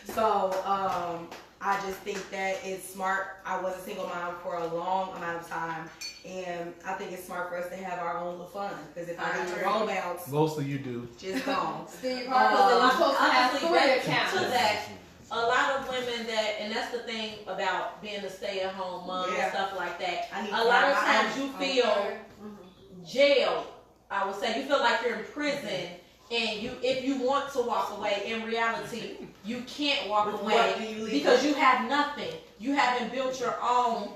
So I just think that it's smart. I was a single mom for a long amount of time. And I think it's smart for us to have our own little fun. Because if I get to roll bounce, Mostly you do. just gone. Steve Harper, you're supposed to have Honestly, 3 back accounts. to that, a lot of women and that's the thing about being a stay-at-home mom and stuff like that. A lot of times you feel jailed. I would say you feel like you're in prison, and if you want to walk away, in reality, you can't walk away because you have nothing. You haven't built your own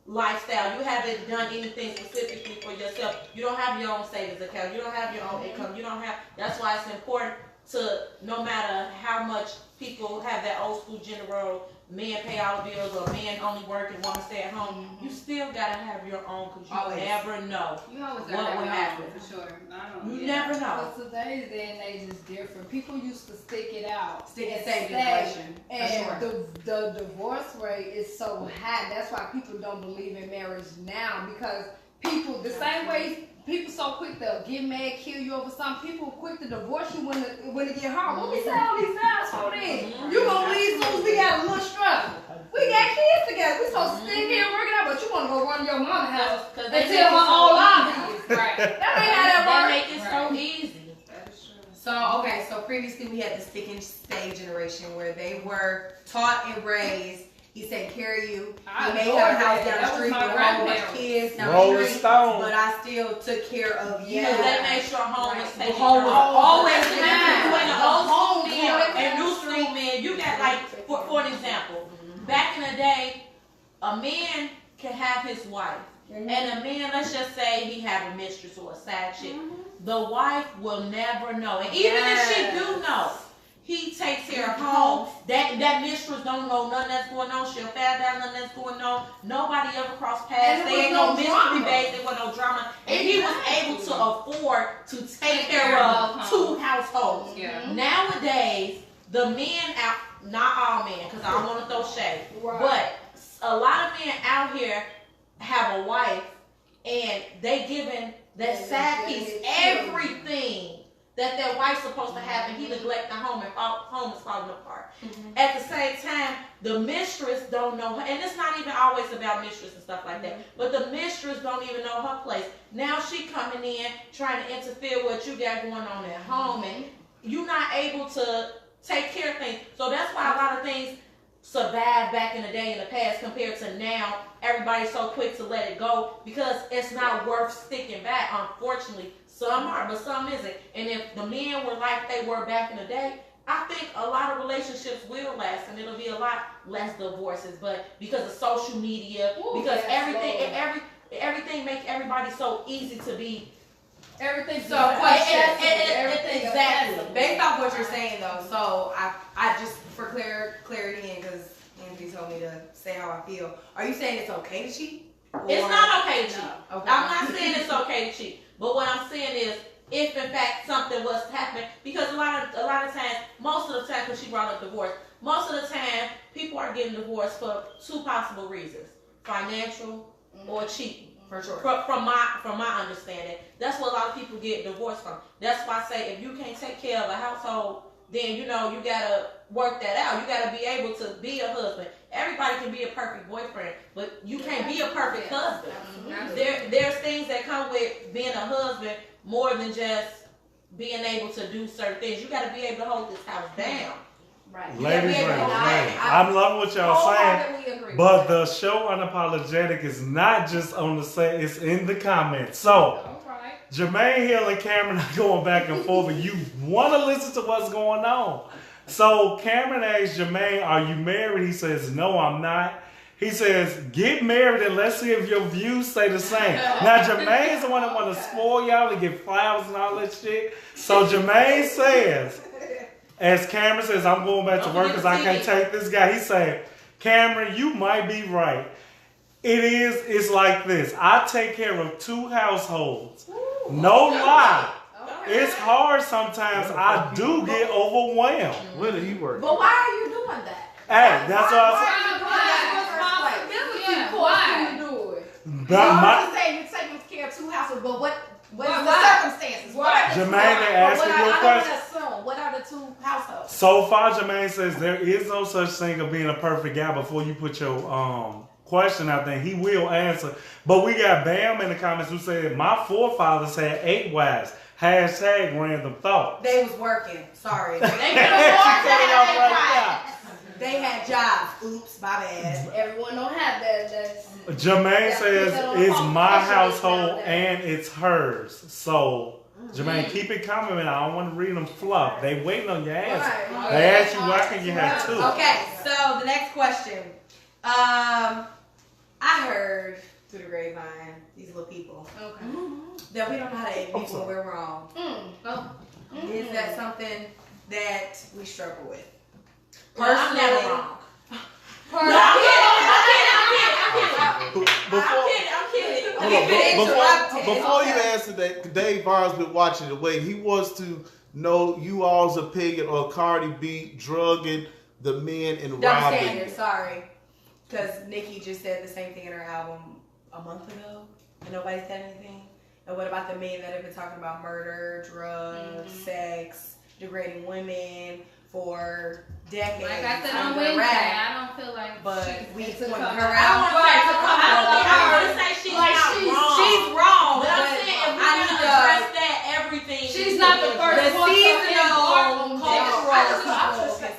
lifestyle. You haven't done anything specifically for yourself. You don't have your own savings account. You don't have your own income. You don't have. That's why it's important to, no matter how much people have that old school gender role, men pay all the bills or men only work and women stay at home, you still gotta have your own because you never know what will happen. For sure. You never know. But today's day and age is different. People used to stick it out. Stick and stay generation. And the divorce rate is so high. That's why people don't believe in marriage now, because people, the same way people so quick to get mad, kill you over something. People quick to divorce you when it get hard. What we say all these times for then? You gonna leave soon as we got a little struggle. We got kids together. We supposed to sit here working out, but you wanna go run to your mama's house and tell her all our business. Right. That ain't how that works. They make it so easy. So, okay, so previously we had the stick and stay generation where they were taught and raised. He said, carry you. He may have a house down the street with a whole bunch of kids down the street, but I still took care of you. Because they made sure home was taken care Home of. was always When the old school men and new school men, you got like, for an example, back in the day, a man can have his wife. And a man, let's just say he have a mistress or a side chick. The wife will never know. And even if she do know, he takes care of home. That mistress don't know nothing that's going on. She'll fall down nothing that's going on. Nobody ever crossed paths. There ain't no mystery bags. There was no drama. And he was able to afford to take care of 2 households. Nowadays, the men out, not all men, because I don't want to throw shade, but a lot of men out here have a wife and they giving that side piece everything that their wife's supposed to have, and he neglect the home and home is falling apart. At the same time, the mistress don't know her, and it's not even always about mistress and stuff like that, but the mistress don't even know her place. Now she coming in trying to interfere with what you got going on at home, and you're not able to take care of things. So that's why a lot of things survived back in the day in the past compared to now. Everybody's so quick to let it go because it's not worth sticking back. Unfortunately, some are, but some isn't. And if the men were like they were back in the day, I think a lot of relationships will last, and it'll be a lot less divorces. But because of social media, because everything makes everybody so easy to be. Everything. So, question. Exactly. Based off what you're saying, though, so I just for clarity, and because Angie told me to say how I feel. Are you saying it's okay to cheat? It's not okay to cheat. No. Okay. I'm not saying it's okay to cheat, but what I'm saying is, if in fact something was happening, because a lot of times, most of the time, because she brought up divorce, most of the time people are getting divorced for 2 possible reasons: financial or cheating. For sure. From my understanding, that's what a lot of people get divorced from. That's why I say, if you can't take care of a household, then you gotta work that out. You gotta be able to be a husband. Everybody can be a perfect boyfriend, but you can't be a perfect husband. There's things that come with being a husband more than just being able to do certain things. You gotta be able to hold this house down. Right. Ladies, I'm loving what y'all saying, but the show Unapologetic is not just on the set, it's in the comments. So, Jermaine Hill and Cameron are going back and forth, and you want to listen to what's going on. So, Cameron asks Jermaine, are you married? He says, no, I'm not. He says, get married and let's see if your views stay the same. Now, Jermaine's the one that want to spoil y'all and get flowers and all that shit. So, Jermaine says, as Cameron says, I'm going back to work because I can't take this guy. He said, Cameron, you might be right. It's like this. I take care of 2 households. No lie. It's hard sometimes. I do get overwhelmed. Where did he work? But why are you doing that? Hey, that's what Why? I'm saying you're taking care of 2 households, but what is the circumstances? Jermaine, they asking you a question. What are the 2 households? So far, Jermaine says there is no such thing of being a perfect guy. Before you put your question out there, he will answer. But we got Bam in the comments who said, my forefathers had 8 wives. Hashtag random thought. They was working. Sorry. They had jobs. Oops, my bad. Everyone don't have that. Jermaine says it's my household and it's hers. So, Jermaine, keep it coming, man. I don't want to read them fluff. They waiting on your answer. They asked you why can you have 2. Okay, so the next question. I heard through the grapevine, these little people, that we don't know how to admit when we're wrong. Is that something that we struggle with? Personally, I'm never wrong. I'm kidding. Before you answer that, Dave Barnes been watching the way he wants to know you all's opinion on Cardi B drugging the men and robbing. Standard, sorry. Because Nicki just said the same thing in her album a month ago, and nobody said anything. And what about the men that have been talking about murder, drugs, sex, degrading women for decades? Like I said on under Wednesday, wraps? I don't feel like But we should pointing come her out. out. I want to say she's Like not wrong. she's wrong. But I'm saying if we're I going need to to address that, everything. She's not the first the one to seasonal cultural.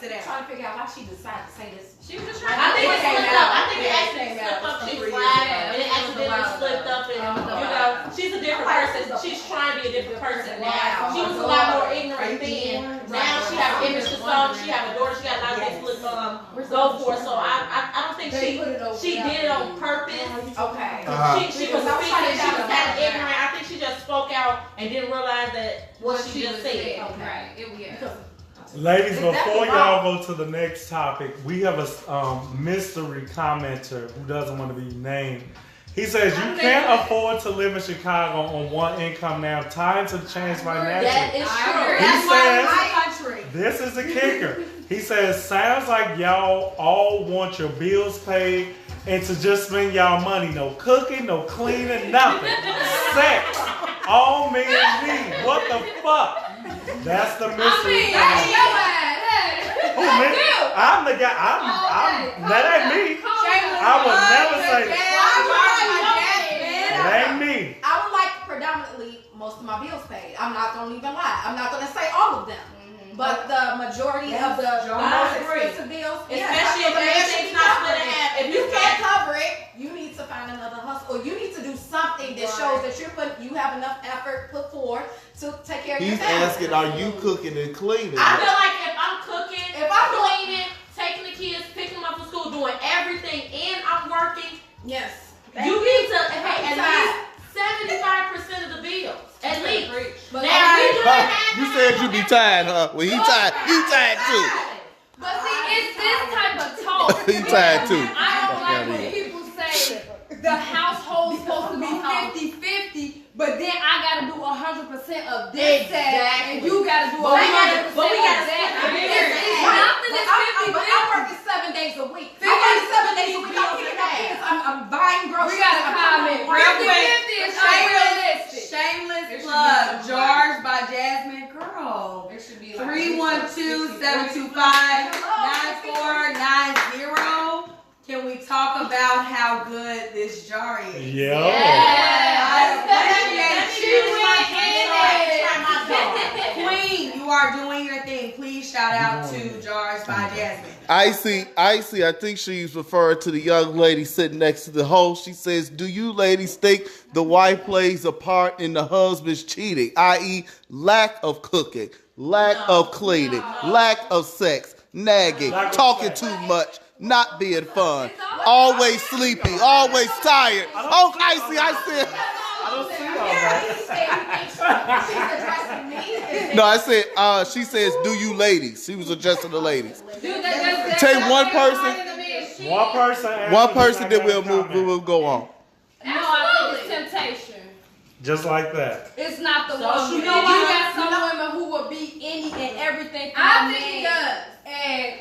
sit down. Trying to figure out why she decided to say this. She was just trying I think to it slipped up. I think it accidentally slipped up. She flagged and it accidentally slipped up. And, you know, she's a different person. She's trying to be a different person now. She was a lot more ignorant then. Now she has an image to song. She has a daughter. She got a lot of things to go for. So I don't think she did it on purpose. Okay. She was speaking. She was kind of ignorant. I think she just spoke out and didn't realize that what she just said. Right. Ladies, before y'all go to the next topic, we have a mystery commenter who doesn't want to be named. He says you can't afford to live in Chicago on one income now. Times have changed financially. That is true. That's why my country. This is the kicker. He says, sounds like y'all all want your bills paid and to just spend y'all money. No cooking, no cleaning, nothing. Sex. All men need. What the fuck? That's the mystery. Who, me? I'm the guy. That ain't me. I would never say that. It ain't me. I would like predominantly most of my bills paid. I'm not gonna even lie. I'm not gonna say all of them. But the majority of the most expensive bills, especially if everything's not split in half. If you can't cover it, you need to find another hustle, or you need to do something that shows that you have enough effort put forward to take care of your family. He's asking, are you cooking and cleaning? I feel like if I'm cooking, if I'm cleaning, taking the kids, picking them up from school, doing everything, and I'm working, yes, you need to pay at least 75% of the bills. At least. But now, you said you be tired, huh? Well, he tired. He tired too. But see, it's this type of talk. He tired too. I don't like when people say the household's supposed to be 50-50, but then I gotta do 100% of this side, and you gotta do 100% of that. Nothing is 50-50. But I'm working 7 days a week. I'm working 7 days a week. I'm picking up kids. I'm buying groceries. We gotta comment. 50-50 is unrealistic. Shameless plug. Jars by Jasmine. Girl. 312-725-9490. Can we talk about how good this jar is? Yo. Queen, you are doing your thing. Please shout out to Jars by Jasmine. Icy, I think she's referring to the young lady sitting next to the host. She says, do you ladies think the wife plays a part in the husband's cheating, i.e. lack of cooking, lack of cleaning, lack of sex, nagging, talking too much, not being fun, always sleepy, always tired? Oh, Icy, I said... No, I said, she says, do you ladies? She was addressing the ladies. Take one person, then we'll go on. No, I think it's temptation. Just like that. It's not the woman. You got some women who will be any and everything. I think he does. And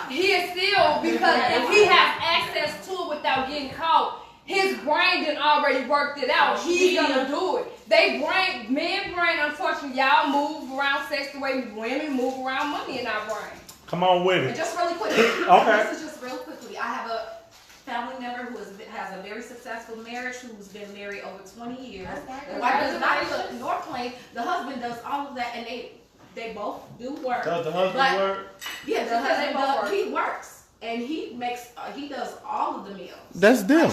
he is still, because if he has access to it without getting caught, his brain done already worked it out. He's gonna do it. Men brain, unfortunately, y'all move around sex the way women move around money in our brain. Come on with And it. just really quickly. Okay. This is just real quickly. I have a family member who has a very successful marriage, who's been married over 20 years. The wife does not cook nor clean. The husband does all of that, and they both do work. Does the husband work? Yeah, the husband does. He works. And he does all of the meals. That's them.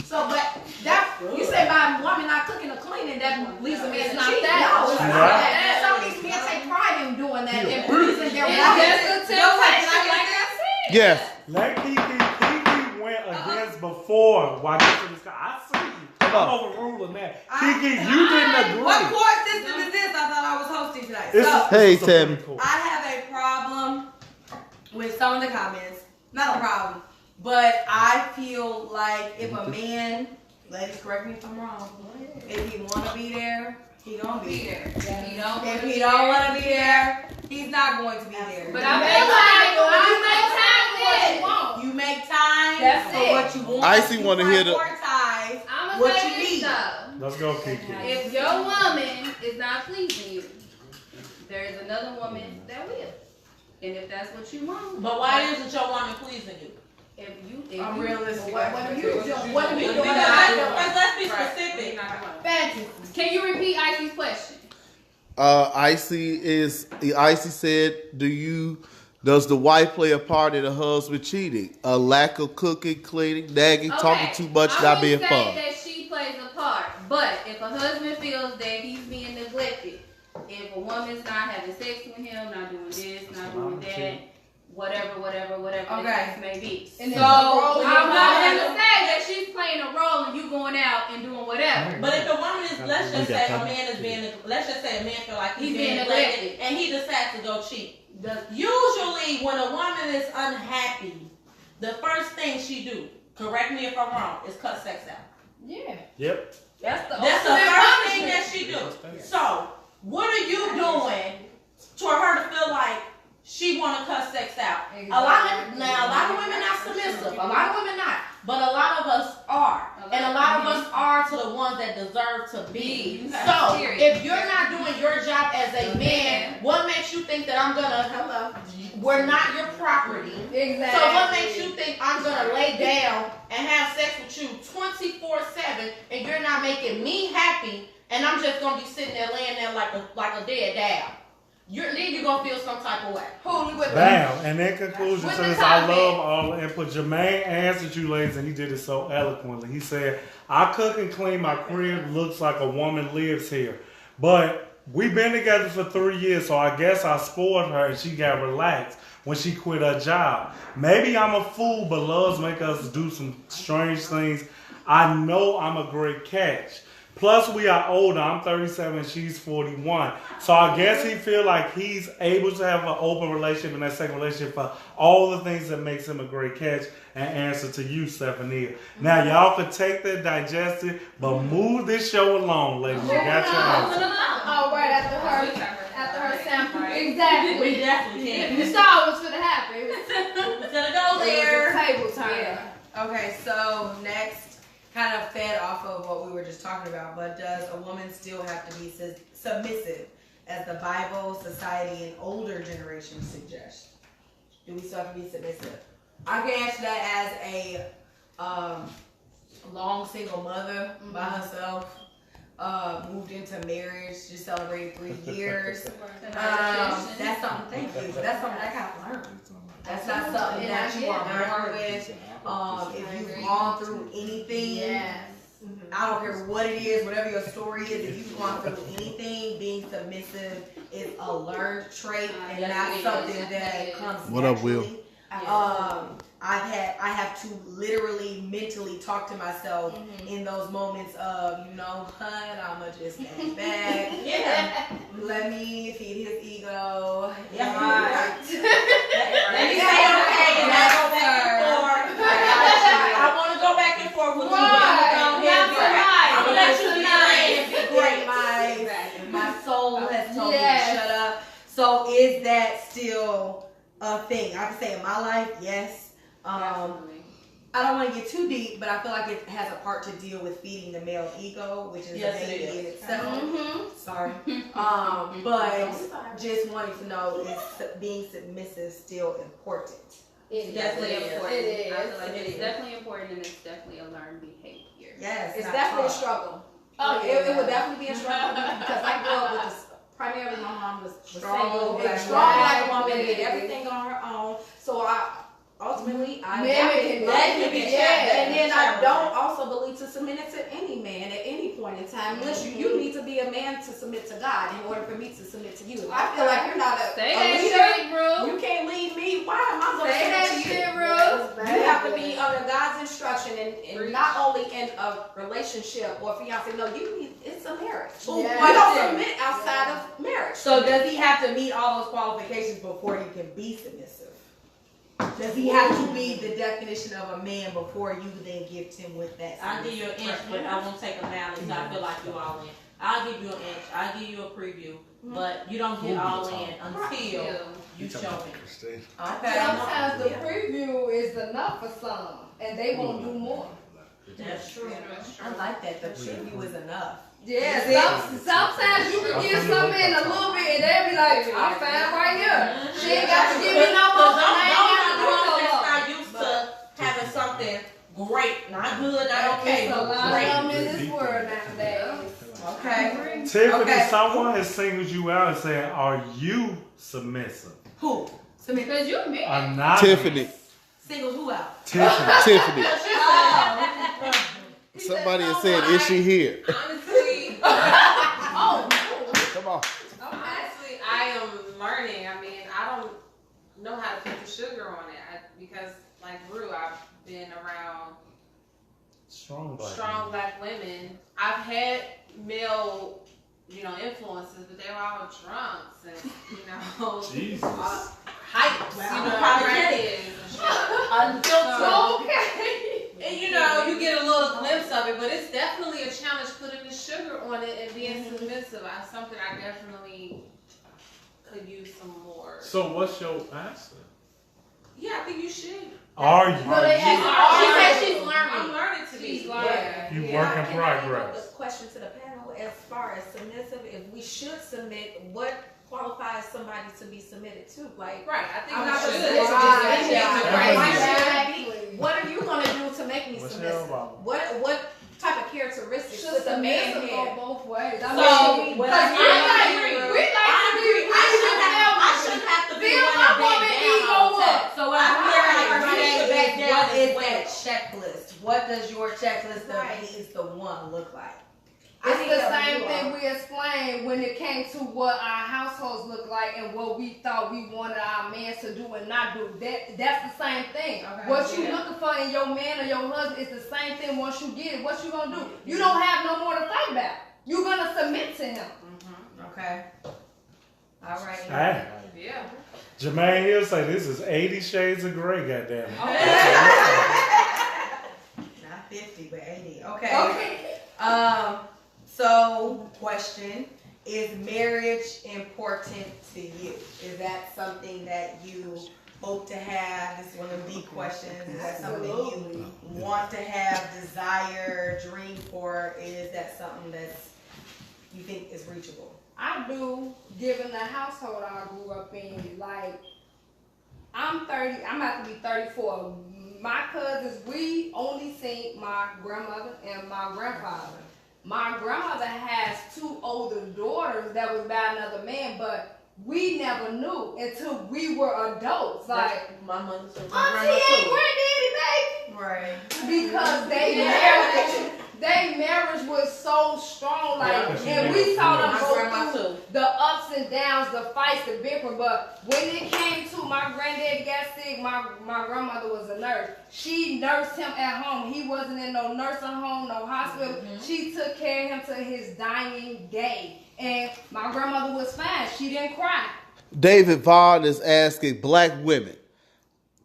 So, but that, you say my woman not cooking or cleaning, that leaves a man It's to not cheat. that. No, it's not that. Some of these men take pride in doing that and pleasing their woman. That's a temptation, like I said. Yes. Let Kiki went against before. Why this guy? I see you. I'm overruling that. Kiki, you didn't agree. What court system is this? I thought I was hosting tonight. Hey, Tammy. I have a problem with some of the comments. Not a problem, but I feel like if a man, ladies, correct me if I'm wrong, if he want to be there, he gonna be there. If he don't want to be there, he's not going to be there. But I feel like you make time That's for it. what you want. Icy want to hear the. Prioritize I'm what gonna you say this need. though. Let's go, Kiki. If your woman is not pleasing you, there is another woman that will. And if that's what you want. But why isn't your woman pleasing you? I'm realistic. What are we doing? Let's be specific. Fantasy. Can you repeat Icy's question? Icy said, does the wife play a part in the husband cheating? A lack of cooking, cleaning, nagging, talking too much, not being fun. I would say that she plays a part, but if a husband feels that he's being neglected, if a woman's not having sex with him, not doing this, not doing that, whatever the case may be. And so I'm not going to say that she's playing a role and you going out and doing whatever. But if the woman is, let's just say a man feel like he's being neglected and he decides to go cheat. Usually when a woman is unhappy, the first thing she do, correct me if I'm wrong, is cut sex out. Yeah. Yep. That's the first thing that she do. So what are you doing for her to feel like she want to cut sex out? Exactly. A lot of women not submissive. A lot of women not. But a lot of us are. And a lot of us are to the ones that deserve to be. So, if you're not doing your job as a man, what makes you think that I'm gonna, we're not your property. Exactly. So what makes you think I'm gonna lay down and have sex with you 24/7 and you're not making me happy and I'm just gonna be sitting there laying there like a dead dad? Then you're gonna feel some type of way. Bam. And in conclusion to this, I love all the input. Jermaine answered you ladies, and he did it so eloquently. He said, I cook and clean my crib, looks like a woman lives here. But we've been together for 3 years, so I guess I spoiled her and she got relaxed when she quit her job. Maybe I'm a fool, but loves make us do some strange things. I know I'm a great catch. Plus, we are older. I'm 37, she's 41. So I guess he feel like he's able to have an open relationship and that second relationship for all the things that makes him a great catch. And answer to you, Stephanie. Now, y'all can take that, digest it, but move this show along, ladies. You got your answer. Oh, right after her sample. Exactly. We definitely can. You saw what's going to happen. We're gonna go there. Table turn. Yeah. Okay, so next, kind of fed off of what we were just talking about, but does a woman still have to be submissive as the Bible, society, and older generations suggest? Do we still have to be submissive? I can answer that as a long single mother by herself, moved into marriage, just celebrated 3 years. That's something, thank you, but that's something I got to learn. That's not something that you are born with. If you've gone through anything, I don't care what it is, whatever your story is, if you've gone through anything, being submissive is a learned trait and not something that comes naturally. What up, Will? I have to literally mentally talk to myself in those moments of, you know what, I'ma just stand back. Let me feed his ego. Let me say okay and I go back and forth. I want to go back and forth with you. I'm gonna let you be great. My soul has told me to shut up. So is that still a thing? I can say in my life, yes. I don't want to get too deep, but I feel like it has a part to deal with feeding the male ego, which is a baby in itself. Sorry. But just wanting to know, is being submissive still important? It's definitely important. It is. I feel like it's definitely important, and it's definitely a learned behavior. Yes. It's definitely a struggle. It would definitely be a struggle because I grew up with this. Primarily, my mom was strong black woman, did everything on her own. So ultimately, I adapted that can be and then I don't also believe to submit it to any man at any point in time. Unless you need to be a man to submit to God in order for me to submit to you. If I feel like you're not a leader, you can't lead me. Why am I going to submit to you? You have to be under God's instruction and not only in a relationship or fiance. No, it's a marriage. You don't submit outside of marriage. So does he have to meet all those qualifications before you can be submissive? Does he have to be the definition of a man before you then gift him with that? I'll give you an inch, but I won't take a mile because I feel like you all in. I'll give you an inch. I'll give you a preview, but you don't get all in until you show me. Okay. Sometimes the preview is enough for some, and they won't do more. That's true. I like that. The tribute is enough. Yeah, sometimes you can get something in a little bit and they'll be like, I'm fine right here. She ain't got to give me no more. I used to having something great, not good, not okay, There's a but lot great. of them in this world nowadays. Okay. Tiffany, someone has singled you out and said, "Are you submissive?" Who? Because you me. Anonymous. Tiffany. Single who out? Tiffany. Tiffany. Oh. Somebody has said, "Is she here?" Honestly, Come on. honestly, I am learning. I mean, I don't know how to put the sugar on it because, like Rue, I've been around Strong black women. I've had male, influences, but they were all drunks and, Jesus. hypes, Unapologetic. And you get a little glimpse of it, but it's definitely a challenge putting the sugar on it and being submissive. Something I definitely could use some more. So what's your answer? Yeah, I think you should. Are you? She said she's learning. I'm learning to be. She's learning. You Yeah, work in can I interrupt progress. a question to the panel as far as submissive? If we should submit, what qualifies somebody to be submitted to? Like, Right, I think I'm we not should. Exactly. What are you gonna do to make me What's your submissive? problem? What type of characteristics Should should the man submissive go have? both ways. I So, mean, well, because I we agree. like to be I shouldn't have to be Feel one my to back woman down ego all the time. up. So what I'm I'm hearing hearing you you should back say down is, what as is well. that checklist? What does your checklist of Right. he is the one look like? I It's need the help same you thing all. we explained when it came to what our households look like and what we thought we wanted our man to do and not do. That's the same thing. Okay, What you yeah. looking for in your man or your husband is the same thing once you get it. What you gonna do? You don't have no more to fight about. You're gonna submit to him. Okay. All right. Hey, Yeah. Jermaine Hill say this is 80 Shades of Grey, goddamn. Not 50, but 80. Okay. So question, is marriage important to you? Is that something that you hope to have? This is one of the big questions. Is that something you want to have, desire, dream for? Is that something that you think is reachable? I do, given the household I grew up in. Like, I'm 30, I'm about to be 34. My cousins, we only seen my grandmother and my grandfather. My grandmother has 2 older daughters that was by another man, but we never knew until we were adults. Like, My mother's a Auntie ain't granddaddy, baby. Right. Because they marriage was so strong, like, and we saw them My go grandma through too. the ups and downs, the fights, the bickering. But when it came to my granddaddy got sick, my grandmother was a nurse. She nursed him at home. He wasn't in no nursing home, no hospital. She took care of him to his dying day. And my grandmother was fine. She didn't cry. David Vaughn is asking black women,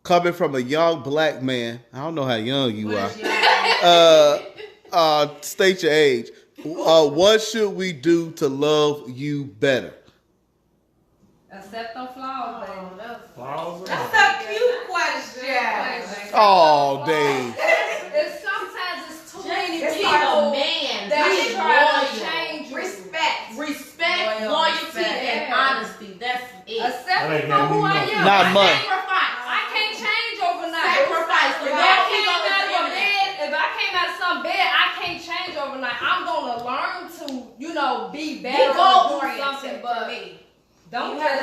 coming from a young black man. I don't know how young you are. State your age. What should we do to love you better? Accept them flaws, baby. Flowers That's a cute question. Oh, Dave. It's sometimes it's too many Just people be a man. that Be try to loyal. change you. Respect, Loyal, loyalty, respect. and honesty. That's it. Accept That me ain't for who got I me am. Not much. Sacrifice. I can't change overnight. Sacrifice. If I came out of a bed, if I came out of some bed, I can't change overnight. I'm gonna learn to, be better or do something, but don't try to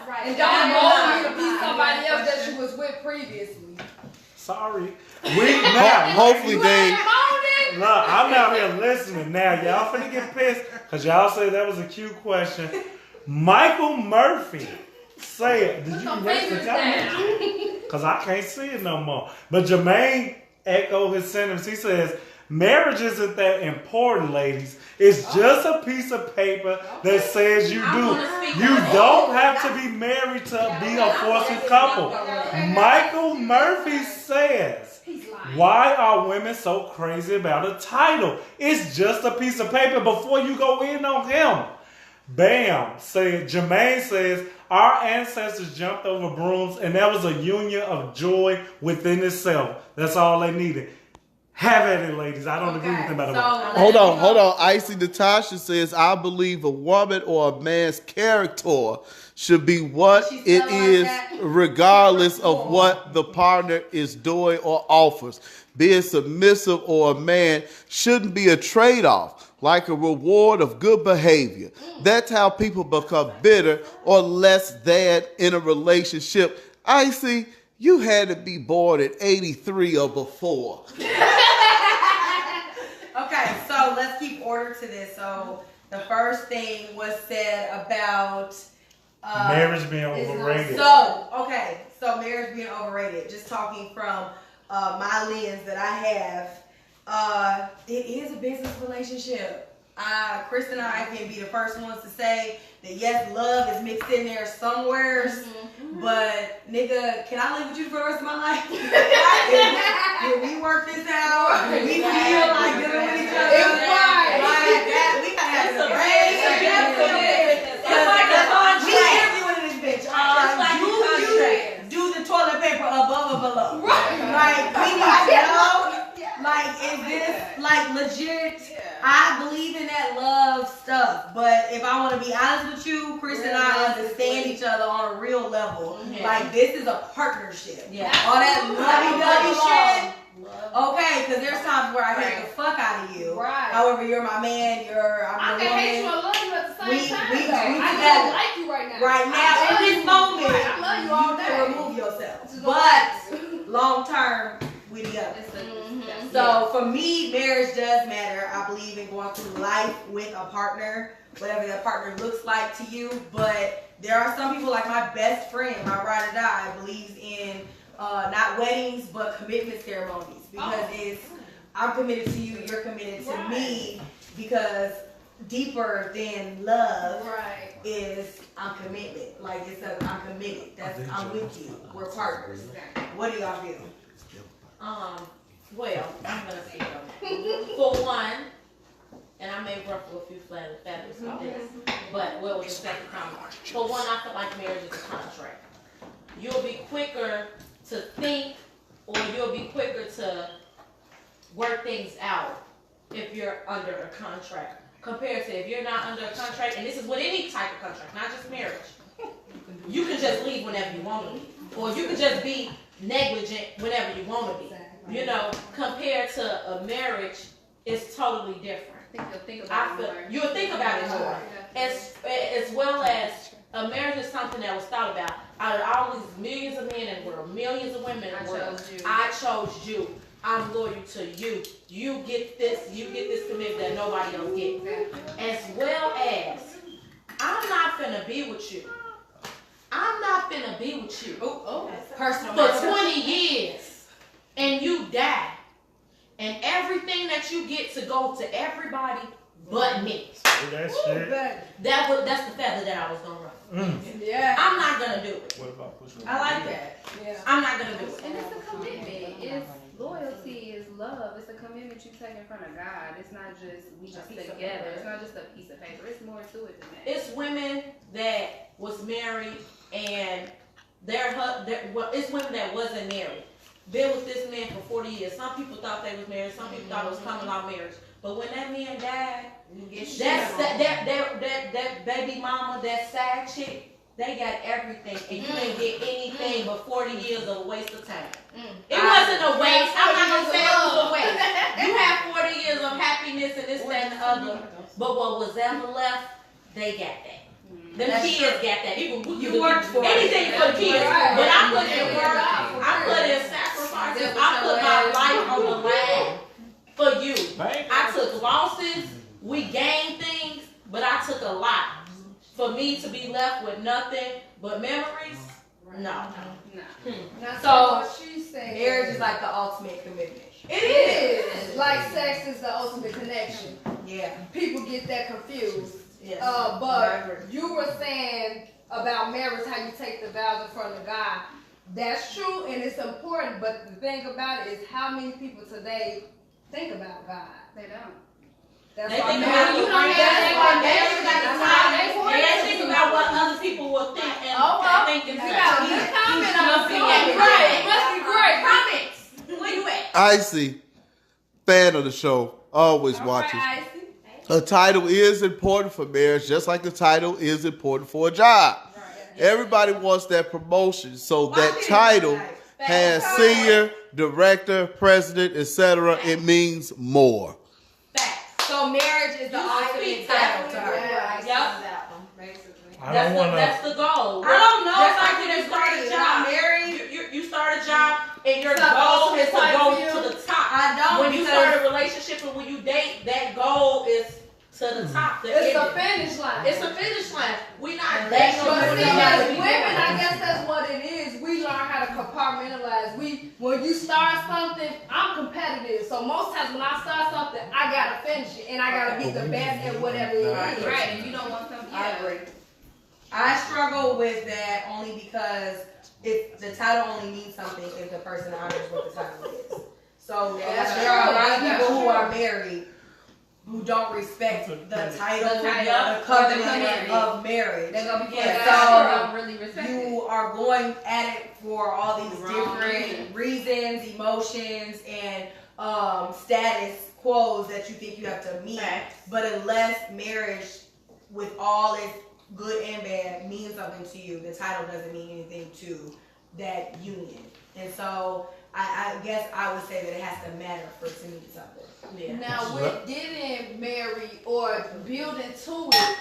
Right. and don't mold me to be somebody else that you was with previously. Sorry. Now, Hopefully, You Dave. ain't molded. look, I'm out here listening. Now, y'all finna get pissed because y'all say that was a cute question. Michael Murphy said, did you erase the comment? Because I can't see it no more. But Jermaine echoed his sentence. He says, marriage isn't that important, ladies. It's just a piece of paper that says you do. You don't have to be married to be a forced couple. Michael Murphy says, why are women so crazy about a title? It's just a piece of paper before you go in on him. Bam said, Jermaine says, our ancestors jumped over brooms and that was a union of joy within itself. That's all they needed. Have at it, ladies. I don't agree with them, by the way. Hold on. Icy Natasha says, I believe a woman or a man's character should be what it is, regardless of what the partner is doing or offers. Being submissive or a man shouldn't be a trade-off, like a reward of good behavior. That's how people become bitter or less than in a relationship. Icy, you had to be born in 83 or before. Okay, so let's keep order to this. So the first thing was said about marriage being overrated. So marriage being overrated. Just talking from my lens that I have, it is a business relationship. Chris and I can be the first ones to say that yes, love is mixed in there somewhere, but nigga, can I live with you for the rest of my life? Can we work this out? Can we feel like good with each other? Like that, we gotta have some we interviewing in this bitch. You do the toilet paper above or below. Like we need to know. Like, is this like legit? I believe in that love stuff, but if I want to be honest with you, Chris and I understand each other on a real level. Like, this is a partnership. All that lovey-dovey shit. Okay, because there's times where I hate the fuck out of you. However, you're my man. I'm the woman. I can hate you and love you at the same time. We I don't like you right now. Right now, in this moment, I love you all day. remove yourself. But long term, we together. So for me, marriage does matter. I believe in going through life with a partner, whatever that partner looks like to you. But there are some people, like my best friend, my ride or die, believes in not weddings but commitment ceremonies, because I'm committed to you, you're committed to me, because deeper than love is I'm commitment. Like I'm committed. I'm with you. We're partners. What do y'all feel? Well, I'm gonna say for one, and I may ruffle a few feathers with this, but what was the second comment? For one, I feel like marriage is a contract. You'll be quicker to think, or you'll be quicker to work things out if you're under a contract, compared to if you're not under a contract. And this is with any type of contract, not just marriage. You can just leave whenever you want to leave, or you can just be negligent whenever you want to be. You know, compared to a marriage, it's totally different. You'll think about it more. As well as a marriage is something that was thought about. Out of all these millions of men in the world, millions of women in the world, I chose you. I'm loyal to you. You get this commitment that nobody else gets. As well as, I'm not finna be with you. I'm not finna be with you for 20 years. And you die, and everything that you get to go to everybody but me. That's the feather that I was gonna run. I'm not gonna do it. What about pushing? I like that. I'm not gonna do it. And it's a commitment. It's loyalty. It's love. It's a commitment you take in front of God. It's not just we just together. It's not just a piece of paper. It's more to it than that. It's women that was married and it's women that wasn't married. Been with this man for 40 years. Some people thought they was married. Some people thought it was common law marriage. But when that man died, that baby mama, that side chick, they got everything, and you didn't get anything but 40 years of a waste of time. It wasn't a waste. I'm not gonna say it was a waste. You had 40 years of happiness and this, that, and the other. But what was ever left, they got that. Them kids got that. You worked for anything for the kids. But I put in work. I put in sacrifices. I put my life on the line for you. I took losses. We gained things, but I took a lot. For me to be left with nothing but memories, no. So she said Marriage is like the ultimate commitment. It is. Like sex is the ultimate connection. Yeah. People get that confused. Yes. But you were saying about marriage, how you take the vows in front of God. That's true, and it's important. But the thing about it is, how many people today think about God? They don't. That's They why think marriage- about you don't have they think about what other people will think and thinking. You got a good comment on jumping the at right. it. It must be great. Comments. Where you at? Icy, fan of the show, always watches. A title is important for marriage, just like the title is important for a job. Everybody wants that promotion, so that title has senior, director, president, etc. It means more. So marriage is the ultimate title to her. That's the goal. I don't know Just if I like can when you start a agree. job. I'm married. You start a job and your So, goal is to so go you- to the top. I don't, When you because- start a relationship and when you date, that goal is to the top. The It's a ending. finish line. It's a finish line. We not That's dating what But on see, it is. as women, I guess that's what it is. We learn how to compartmentalize. When you start something, I'm competitive. So most times when I start something, I gotta finish it and I gotta be the best at whatever it is. Right, and you don't want something. I agree. I struggle with that only because the title only means something if the person honors what the title is. So there are a lot of people who are married who don't respect the title, the covenant of marriage. They're gonna be Yeah, so so really respect it. you are going at it for all these Wrong different reasons, emotions, and status quos that you think you have to meet. But unless marriage, with all its good and bad, means something to you, the title doesn't mean anything to that union. And so I guess I would say that it has to matter for it to mean something. Yeah. Now, with getting married or building to it,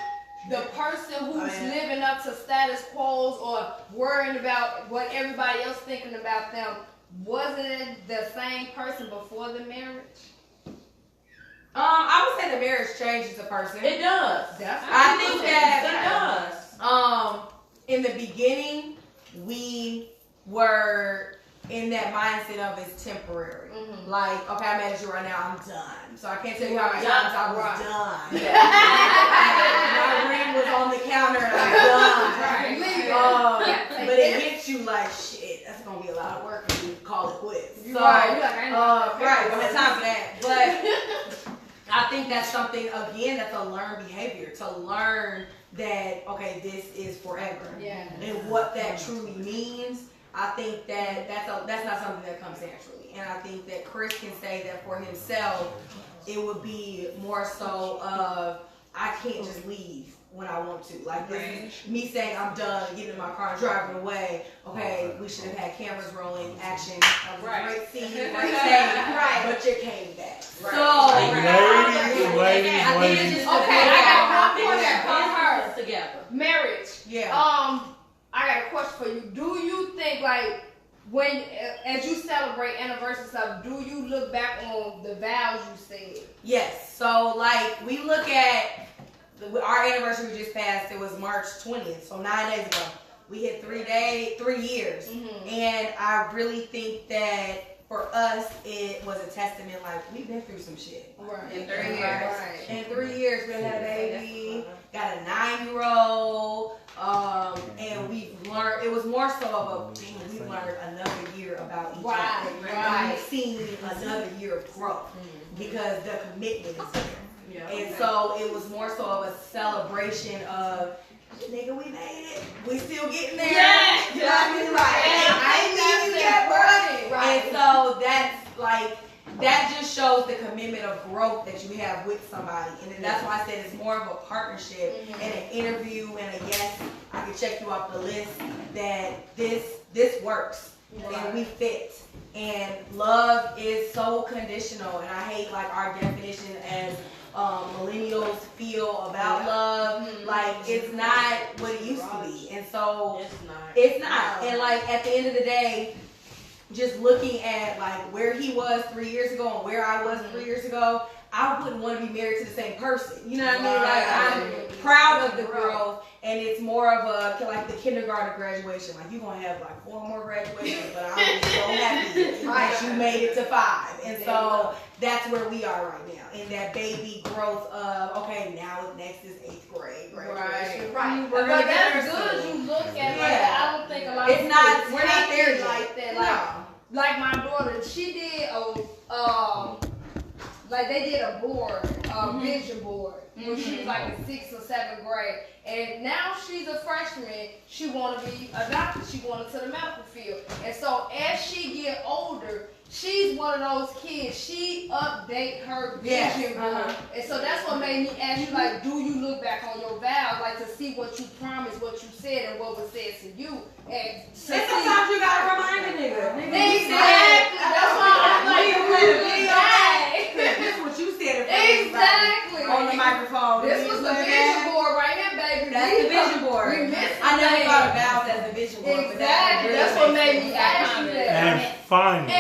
the person who's living up to status quos or worrying about what everybody else thinking about them, wasn't it the same person before the marriage? I would say the marriage changes a person. It does. I think that it does. In the beginning, we were in that mindset of it's temporary. Mm-hmm. Like, okay, I'm mad at you right now, I'm done. So I can't tell you how many times I was done. My ring was on the counter and I'm done. But it hits you like, shit, that's gonna be a lot of work and you call it quits. So, right, don't have time for that. But I think that's something, again, that's a learned behavior. To learn that, okay, this is forever. Yeah. And what that truly means, I think that that's not something that comes naturally. And I think that Chris can say that for himself, it would be more so of, I can't just leave when I want to. Like, this is me saying I'm done, getting in my car and driving away. Okay, we should have had cameras rolling, action. That was a great scene, great thing. But you came back. So, Ladies, I think it's just Okay, I got one question for her. Business together. Marriage. Yeah. I got a question for you. Do you think, like, when, as you celebrate anniversary stuff, do you look back on the vows you said? Yes. So, like, we look at our anniversary we just passed. It was March 20th, so 9 days ago. We hit 3 years. Mm-hmm. And I really think that for us, it was a testament, like, we've been through some shit. Right. In 3 years. Right. In 3 years, we had a baby, got a 9-year-old, and we've learned, it was more so of a, damn, we learned another year about each other. We've seen another year of growth because the commitment is there. And so it was more so of a celebration of, nigga, we made it. We still getting there. You know what I mean? Like, I ain't leaving yet, bro. And so that's like, that just shows the commitment of growth that you have with somebody. And then that's why I said it's more of a partnership and an interview and a yes, I can check you off the list that this works and we fit. And love is so conditional, and I hate like our definition as millennials feel about love. Like, it's not what it used to be. And so it's not. And like at the end of the day, just looking at like where he was 3 years ago and where I was 3 years ago, I wouldn't want to be married to the same person. You know what I mean? Like, I'm proud of the growth, and it's more of a, like the kindergarten graduation. Like, you're going to have like 4 more graduations, but I'm so happy that you made it to 5. And so that's where we are right now, in that baby growth of, okay, now next is 8th grade graduation. Right. We're But going to get that's there good. soon. You look at Yeah. like, I don't think a lot It's of not, people we're not take there it yet. like that. No. Like my daughter, she did like they did a board, vision board, when she was like in 6th or 7th grade. And now she's a freshman. She want to be a doctor. She wanted to the medical field. And so as she get older, she's one of those kids. She update her vision board. And so that's what made me ask you, like, do you look back on your vows, like to see what you promised, what you said, and what was said to you? And sometimes you gotta remind a nigga. Exactly. That's why I'm like, this is what you said. Exactly. On the microphone. This was the vision board right here, baby. That's the vision board. I never thought of vows as the vision board. Exactly. That's what made me ask you that. And finally,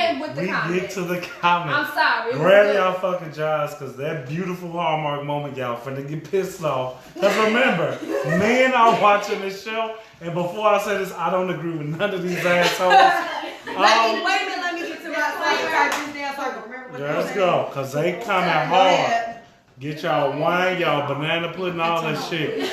we get to the comments. I'm sorry. Grab y'all fucking jaws, because that beautiful Hallmark moment, y'all finna get pissed off. Because remember, men are watching this show, and before I say this, I don't agree with none of these assholes. Wait a minute, let me get to my let's go, because they coming hard. Get y'all wine, y'all banana pudding, all that shit.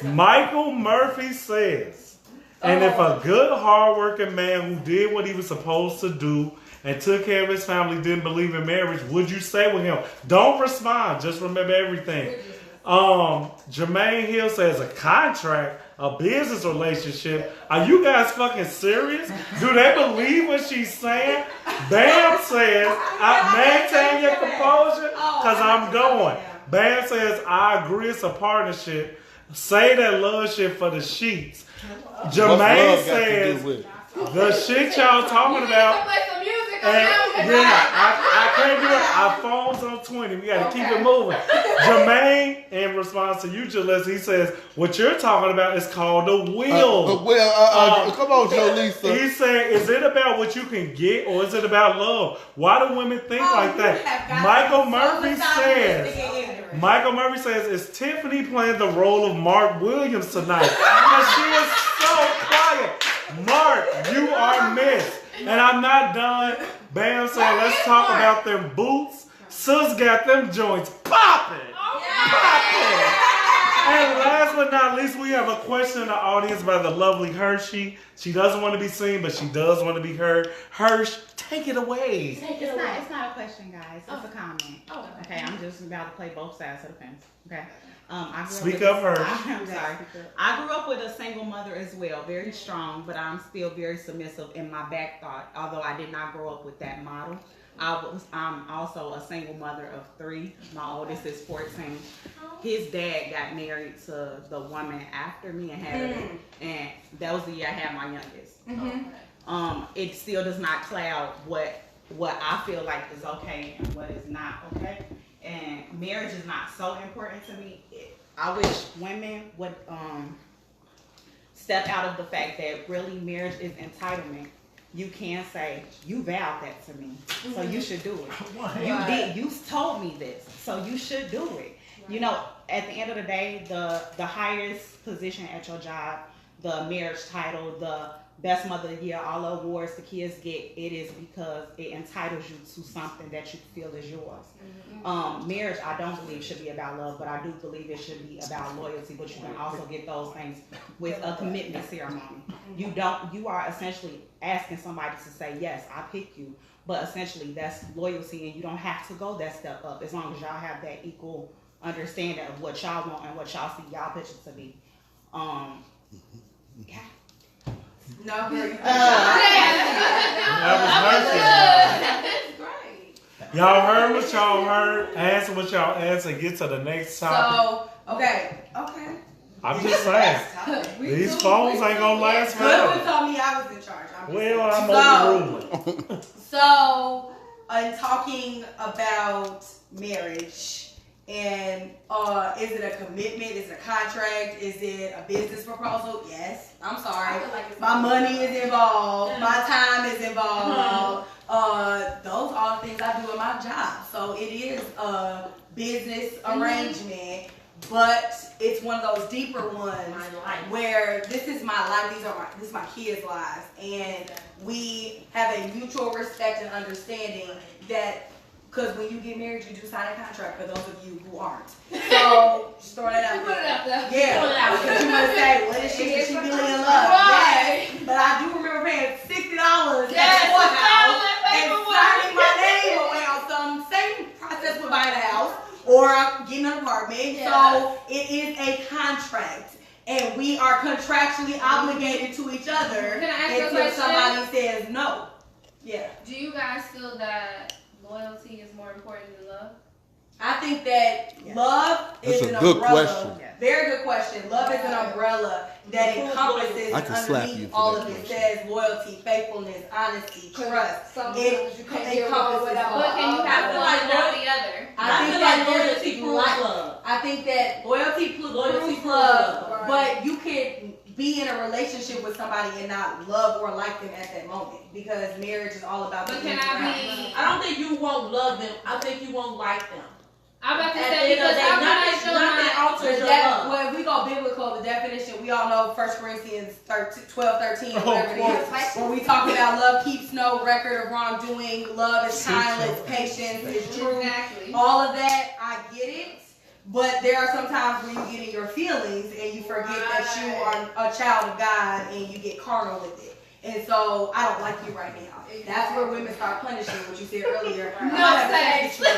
Michael Murphy says, and if a good, hardworking man who did what he was supposed to do and took care of his family didn't believe in marriage, would you stay with him? Don't respond. Just remember everything. Jermaine Hill says a contract, a business relationship. Are you guys fucking serious? Do they believe what she's saying? Bam says, maintain your composure because I'm going. Bam says, I agree, it's a partnership. Say that love shit for the sheets. Jermaine says, the shit y'all talking about. I can't do it. Our phone's on 20. We got to keep it moving. Jermaine, in response to you, Jalissa, he says, what you're talking about is called a will. Come on, Jolisa. He's saying, is it about what you can get or is it about love? Why do women think like that? Michael Murphy says, is Tiffany playing the role of Mark Williams tonight? Because she is so quiet. Mark, you are missed. And I'm not done. Bam saying, let's talk about them boots. Sus got them joints popping. Popping. And last but not least, we have a question in the audience by the lovely Hershey. She doesn't want to be seen, but she does want to be heard. Hersh, take it away. It's not a question, guys. It's a comment. Okay, I'm just about to play both sides of the fence. Okay. Speak up, Hersh. I'm sorry. I grew up with a single mother as well, very strong, but I'm still very submissive in my back thought, although I did not grow up with that model. I'm also a single mother of 3. My oldest is 14. His dad got married to the woman after me and had a baby, and that was the year I had my youngest. It still does not cloud what I feel like is okay and what is not okay. And marriage is not so important to me. I wish women would step out of the fact that really marriage is entitlement. You can say, you vowed that to me, so you should do it. You told me this, so you should do it. You know, at the end of the day, the highest position at your job, the marriage title, the best mother of the year, all the awards the kids get, it is because it entitles you to something that you feel is yours. Marriage, I don't believe should be about love, but I do believe it should be about loyalty, but you can also get those things with a commitment ceremony. You are essentially asking somebody to say, yes, I pick you, but essentially that's loyalty, and you don't have to go that step up as long as y'all have that equal understanding of what y'all want and what y'all see y'all picture to be. Yeah. No, great. That was great. Y'all heard what y'all heard. Answer what y'all answer. Get to the next topic. So, okay. I'm just saying. These phones ain't gonna last forever. Goodwin told me I was in charge. I'm overruling. So, in talking about marriage, and is it a commitment? Is it a contract? Is it a business proposal? Yes. I'm sorry. My money is involved. My time is involved. Those are the things I do in my job. So it is a business arrangement, but it's one of those deeper ones where this is my life. This is my kids' lives, and we have a mutual respect and understanding that. Because when you get married, you do sign a contract for those of you who aren't. So, just throwing it out there. Yeah. Because you want to say, what is she? Is she really in love? Right. Yes. But I do remember paying $60 at the courthouse and signing my name away on some same process with buying a getting an apartment. Yeah. So it is a contract. And we are contractually obligated to each other Can I ask you a until question? somebody says no. Yeah. Do you guys feel that loyalty is more important than love? I think that love That's is a an good umbrella. question. Very good question. Love is an umbrella that encompasses I can slap underneath you for all that of it. question. Says loyalty, faithfulness, honesty, trust. Sometimes you can't get along encompasses without all. But can you I have feel one like and not the other? I think feel that like loyalty proves love. I think that loyalty proves proves love, love. but you can be in a relationship with somebody and not love or like them at that moment because marriage is all about. But the can I be? I don't think you won't love them. I think you won't like them. I'm about to At say the end of because the day, how can I nothing show my? alters your That, love. well, if we go biblical, the definition, we all know 1 Corinthians 12, 13, whatever it is. When we talk about love keeps no record of wrongdoing, love is kindness, patience is true. Exactly. All of that, I get it. But there are some times where you get in your feelings and you forget that you are a child of God and you get carnal with it. And so I don't like you right now. That's where women start punishing what you said earlier. No thanks. You know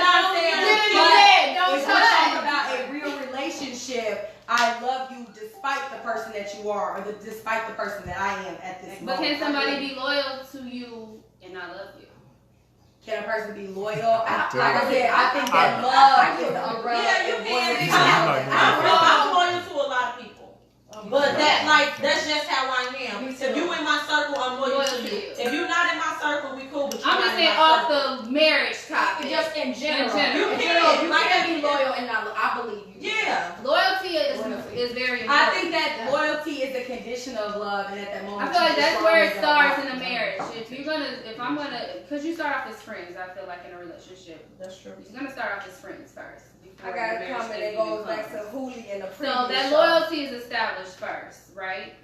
what I'm saying? But if we talk about a real relationship, I love you despite the person that you are, or despite the person that I am at this moment. But can somebody be loyal to you and not love you? Can a person be loyal? Like I said, I think that love is the umbrella. Yeah, you and can. loyalty- I'm loyal to a lot of people. But that's just how I am. If you in my circle, I'm loyal to you. If you're not in my circle, we cool. But I'm just saying off the marriage topic. Just in general. You You can can be loyal and not. I believe you. Yeah. Loyalty is very important. I think that loyalty is a condition of love, and at that moment, I feel like you that's just where it always starts love. in a marriage. If I'm gonna, because you start off as friends, I feel like in a relationship. That's true. You're gonna start off as friends first. I got a comment that goes back to Hooli and the previous So that show. loyalty is established first, right?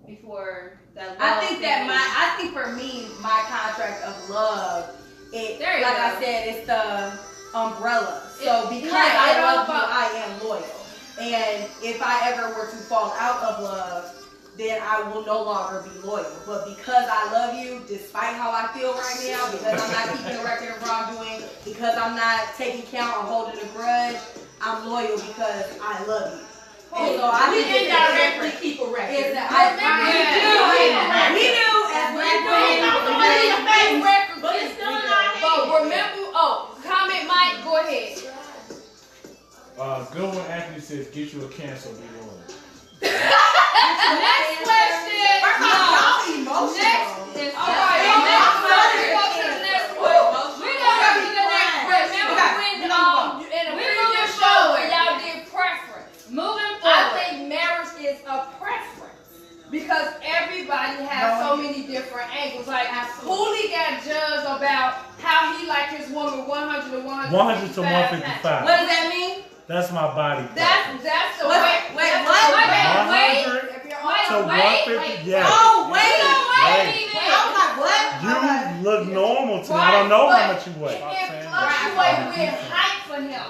Before that love. I think for me, my contract of love, There you like go. I said, it's the umbrella. So because right, I it all love you, about- I am loyal. And if I ever were to fall out of love, then I will no longer be loyal. But because I love you, despite how I feel right now, because I'm not keeping a record of wrongdoing, because I'm not taking count or holding a grudge, I'm loyal because I love you. And so I We think it's indirectly different. keep a record. It's that Yeah. we do as black women. But it's still in our But hands. remember, comment Mike, go ahead. Good one. Anthony says, "Get you a cancer, be loyal." Next question. Y'all emotional. Next is All right. right, Next next question. Go to the next one. We gonna go to the next question. Remember when in a previous show when y'all did preference? Moving I forward. think marriage is a preference because everybody has so many different angles. Like Hooli got judged about how he liked his woman 100 to 100 to 155. What does that mean? That's my body. That's the What? way. Wait, that's what? the way. 100 If you're to on, 150. Yes. Oh, wait. Wait. I was like, what? You look normal to me. I don't know how much you weigh. It fluctuates with height for him.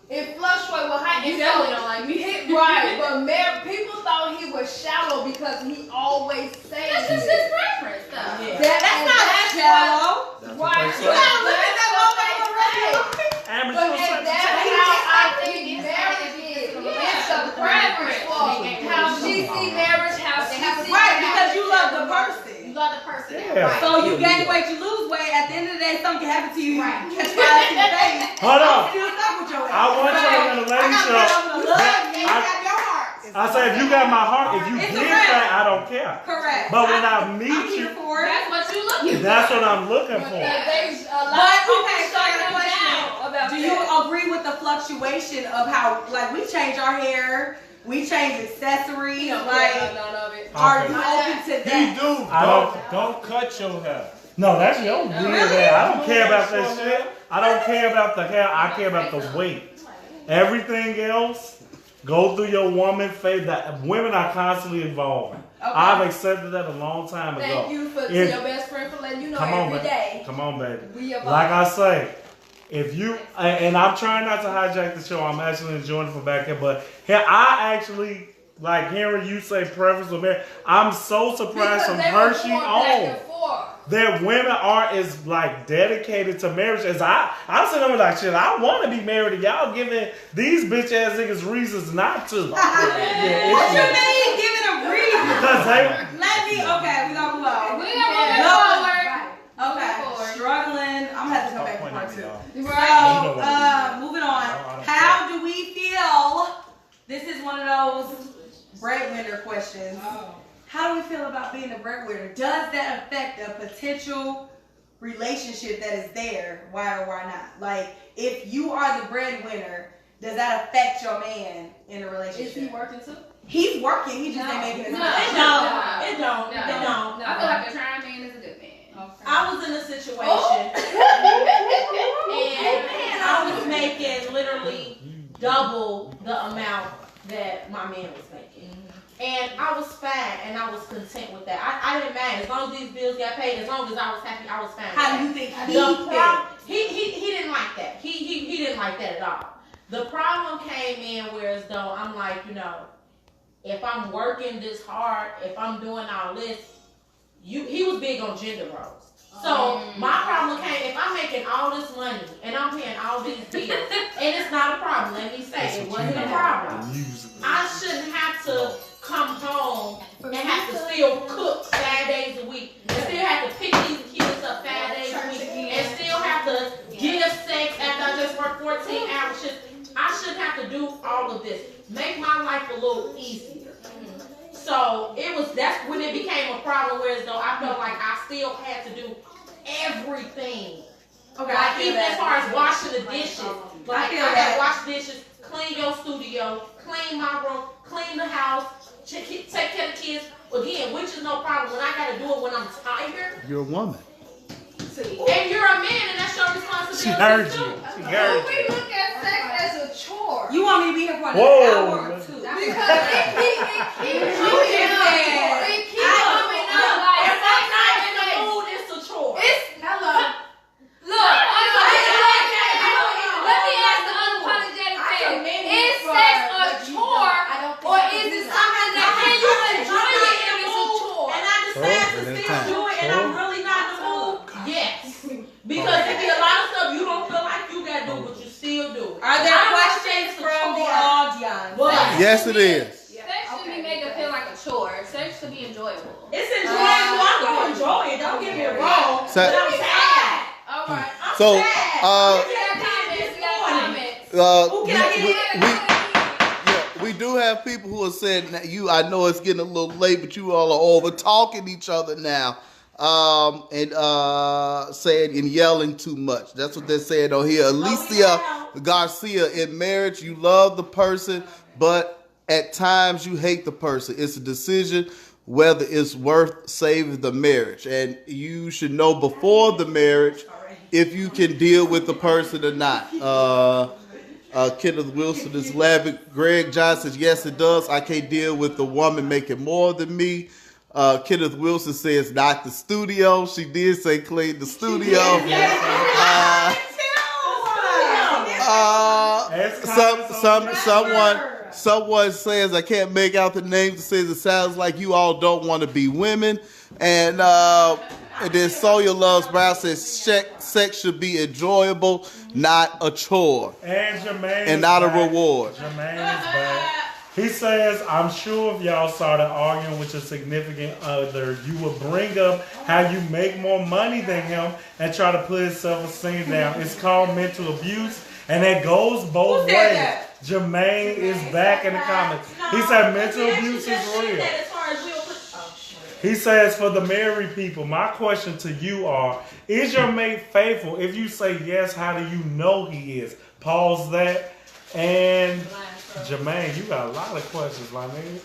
It fluctuates with height. You And definitely so- don't like me. Right, but people thought he was shallow because he always saying That's just his preference, though. That's not shallow. Right. That's You gotta look at that motherfucker already. Amateur That's how I think marriage is. It's a preference for how she see marriage, how she see Right, because you love the You person. love the person. Yeah. Right. So you gain weight, you lose weight. At the end of the day, something can happen to you. Right. You catch fire to your face. Hold on. I'm still stuck with your ass. I want y'all in the I lady got show. love you and you I- have your heart. I say, if you got my heart, if you It's get a wrap. that, I don't care. Correct. But when I I'm meet here you, for it. That's what you looking for. that's what I'm looking for. There's a lot But of people okay, so I got a shutting question. down about Do you that. agree with the fluctuation of how, like, we change our hair, we change accessories, like, none of it. are you Okay. open to He that? do. I Don't cut your hair. No, that's your weird hair. I don't care about that Really? shit. I don't care about the hair. I care about the weight. Everything else, go through your woman phase. That women are constantly evolving. Okay. I've accepted that a long time ago. Thank you for If- your best friend for letting you know Come on, every man. day. Come on, baby. We evolve. Like I say, if you and I'm trying not to hijack the show. I'm actually enjoying it from back here, but here I actually like Henry, you say preference of marriage. I'm so surprised from Hershey on that women are as like dedicated to marriage as I'm sitting there like, shit, I want to be married to y'all giving these bitch ass niggas reasons not to. What you mean giving them reasons? Because they... Okay, we gonna move on. We gonna move forward. Okay, struggling. I'm gonna have to come back to part 2. Right. So, moving on. How do we feel? This is one of those breadwinner questions. How do we feel about being a breadwinner? Does that affect a potential relationship that is there? Why or why not? Like, if you are the breadwinner, does that affect your man in a relationship? Is he working too? He's working. He just ain't making his money. It don't. I feel like a trying man is a good man. Okay. I was in a situation and I was making literally double the amount that my man was making. And I was fine and I was content with that. I didn't mind. As long as these bills got paid, as long as I was happy, I was fine. How do you think he didn't like that. He didn't like that at all. The problem came in whereas though I'm like, you know, if I'm working this hard, if I'm doing all this, he was big on gender roles. So my problem came, if I'm making all this money and I'm paying all these bills, and it's not a problem, let me say, it wasn't a problem. I shouldn't have to come home and have to still cook 5 days a week, and still have to pick these kids up 5 days a week, and still have to give sex after I just worked 14 hours shifts. I shouldn't have to do all of this. Make my life a little easier. So that's when it became a problem, whereas though I felt like I still had to do everything. Okay, like even as far as washing the dishes. Like I had to wash dishes, clean your studio, clean my room, clean the house, take care of the kids. Again, which is no problem when I gotta do it when I'm tired. You're a woman. And you're a man, and that's your responsibility. She heard too. you. She heard We look at sex as a chore. You want me to be here for an Whoa. hour or 2? Because it keeps you in the If I'm not in the mood, it's a chore. Let me ask the unapologetic thing. Is sex a chore, or is it something that can you enjoy it if it's a chore? And I decide to still do it, and I'm really not in the mood. Yes, because there be a lot of stuff you don't feel like you gotta do, but you still do. Are there questions from the audience? Yes, it is. Sex should be made to feel like a chore. Sex should be enjoyable. It's enjoyable. I'm gonna enjoy it. Don't get me wrong. So- But I'm sad. All right. So, We got comments. we do have people who are saying that I know it's getting a little late, but you all are over talking each other now. And saying and yelling too much. That's what they're saying on here. Alicia Garcia, in marriage, you love the person, but at times you hate the person. It's a decision whether it's worth saving the marriage. And you should know before the marriage if you can deal with the person or not. Kenneth Wilson is laughing. Greg Johnson says, yes, it does. I can't deal with the woman making more than me. Kenneth Wilson says, not the studio. She did say clean the studio. Someone says, I can't make out the names. It says, it sounds like you all don't want to be women. And then Sawyer Loves Brown says, sex should be enjoyable, not a chore. And Jermaine and not a reward. Jermaine is back. He says, I'm sure if y'all started arguing with your significant other, you would bring up how you make more money than him and try to put his self-esteem down. It's called mental abuse, and it goes both ways. Jermaine is back in the comments. He said mental abuse is real. He says, for the married people, my question to you are, is your mate faithful? If you say yes, how do you know he is? Pause that. And Jermaine, you got a lot of questions, my nigga.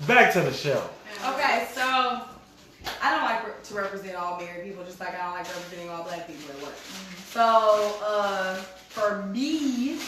Back to the show. Okay, so I don't like to represent all married people, just like I don't like representing all black people at work. So for me,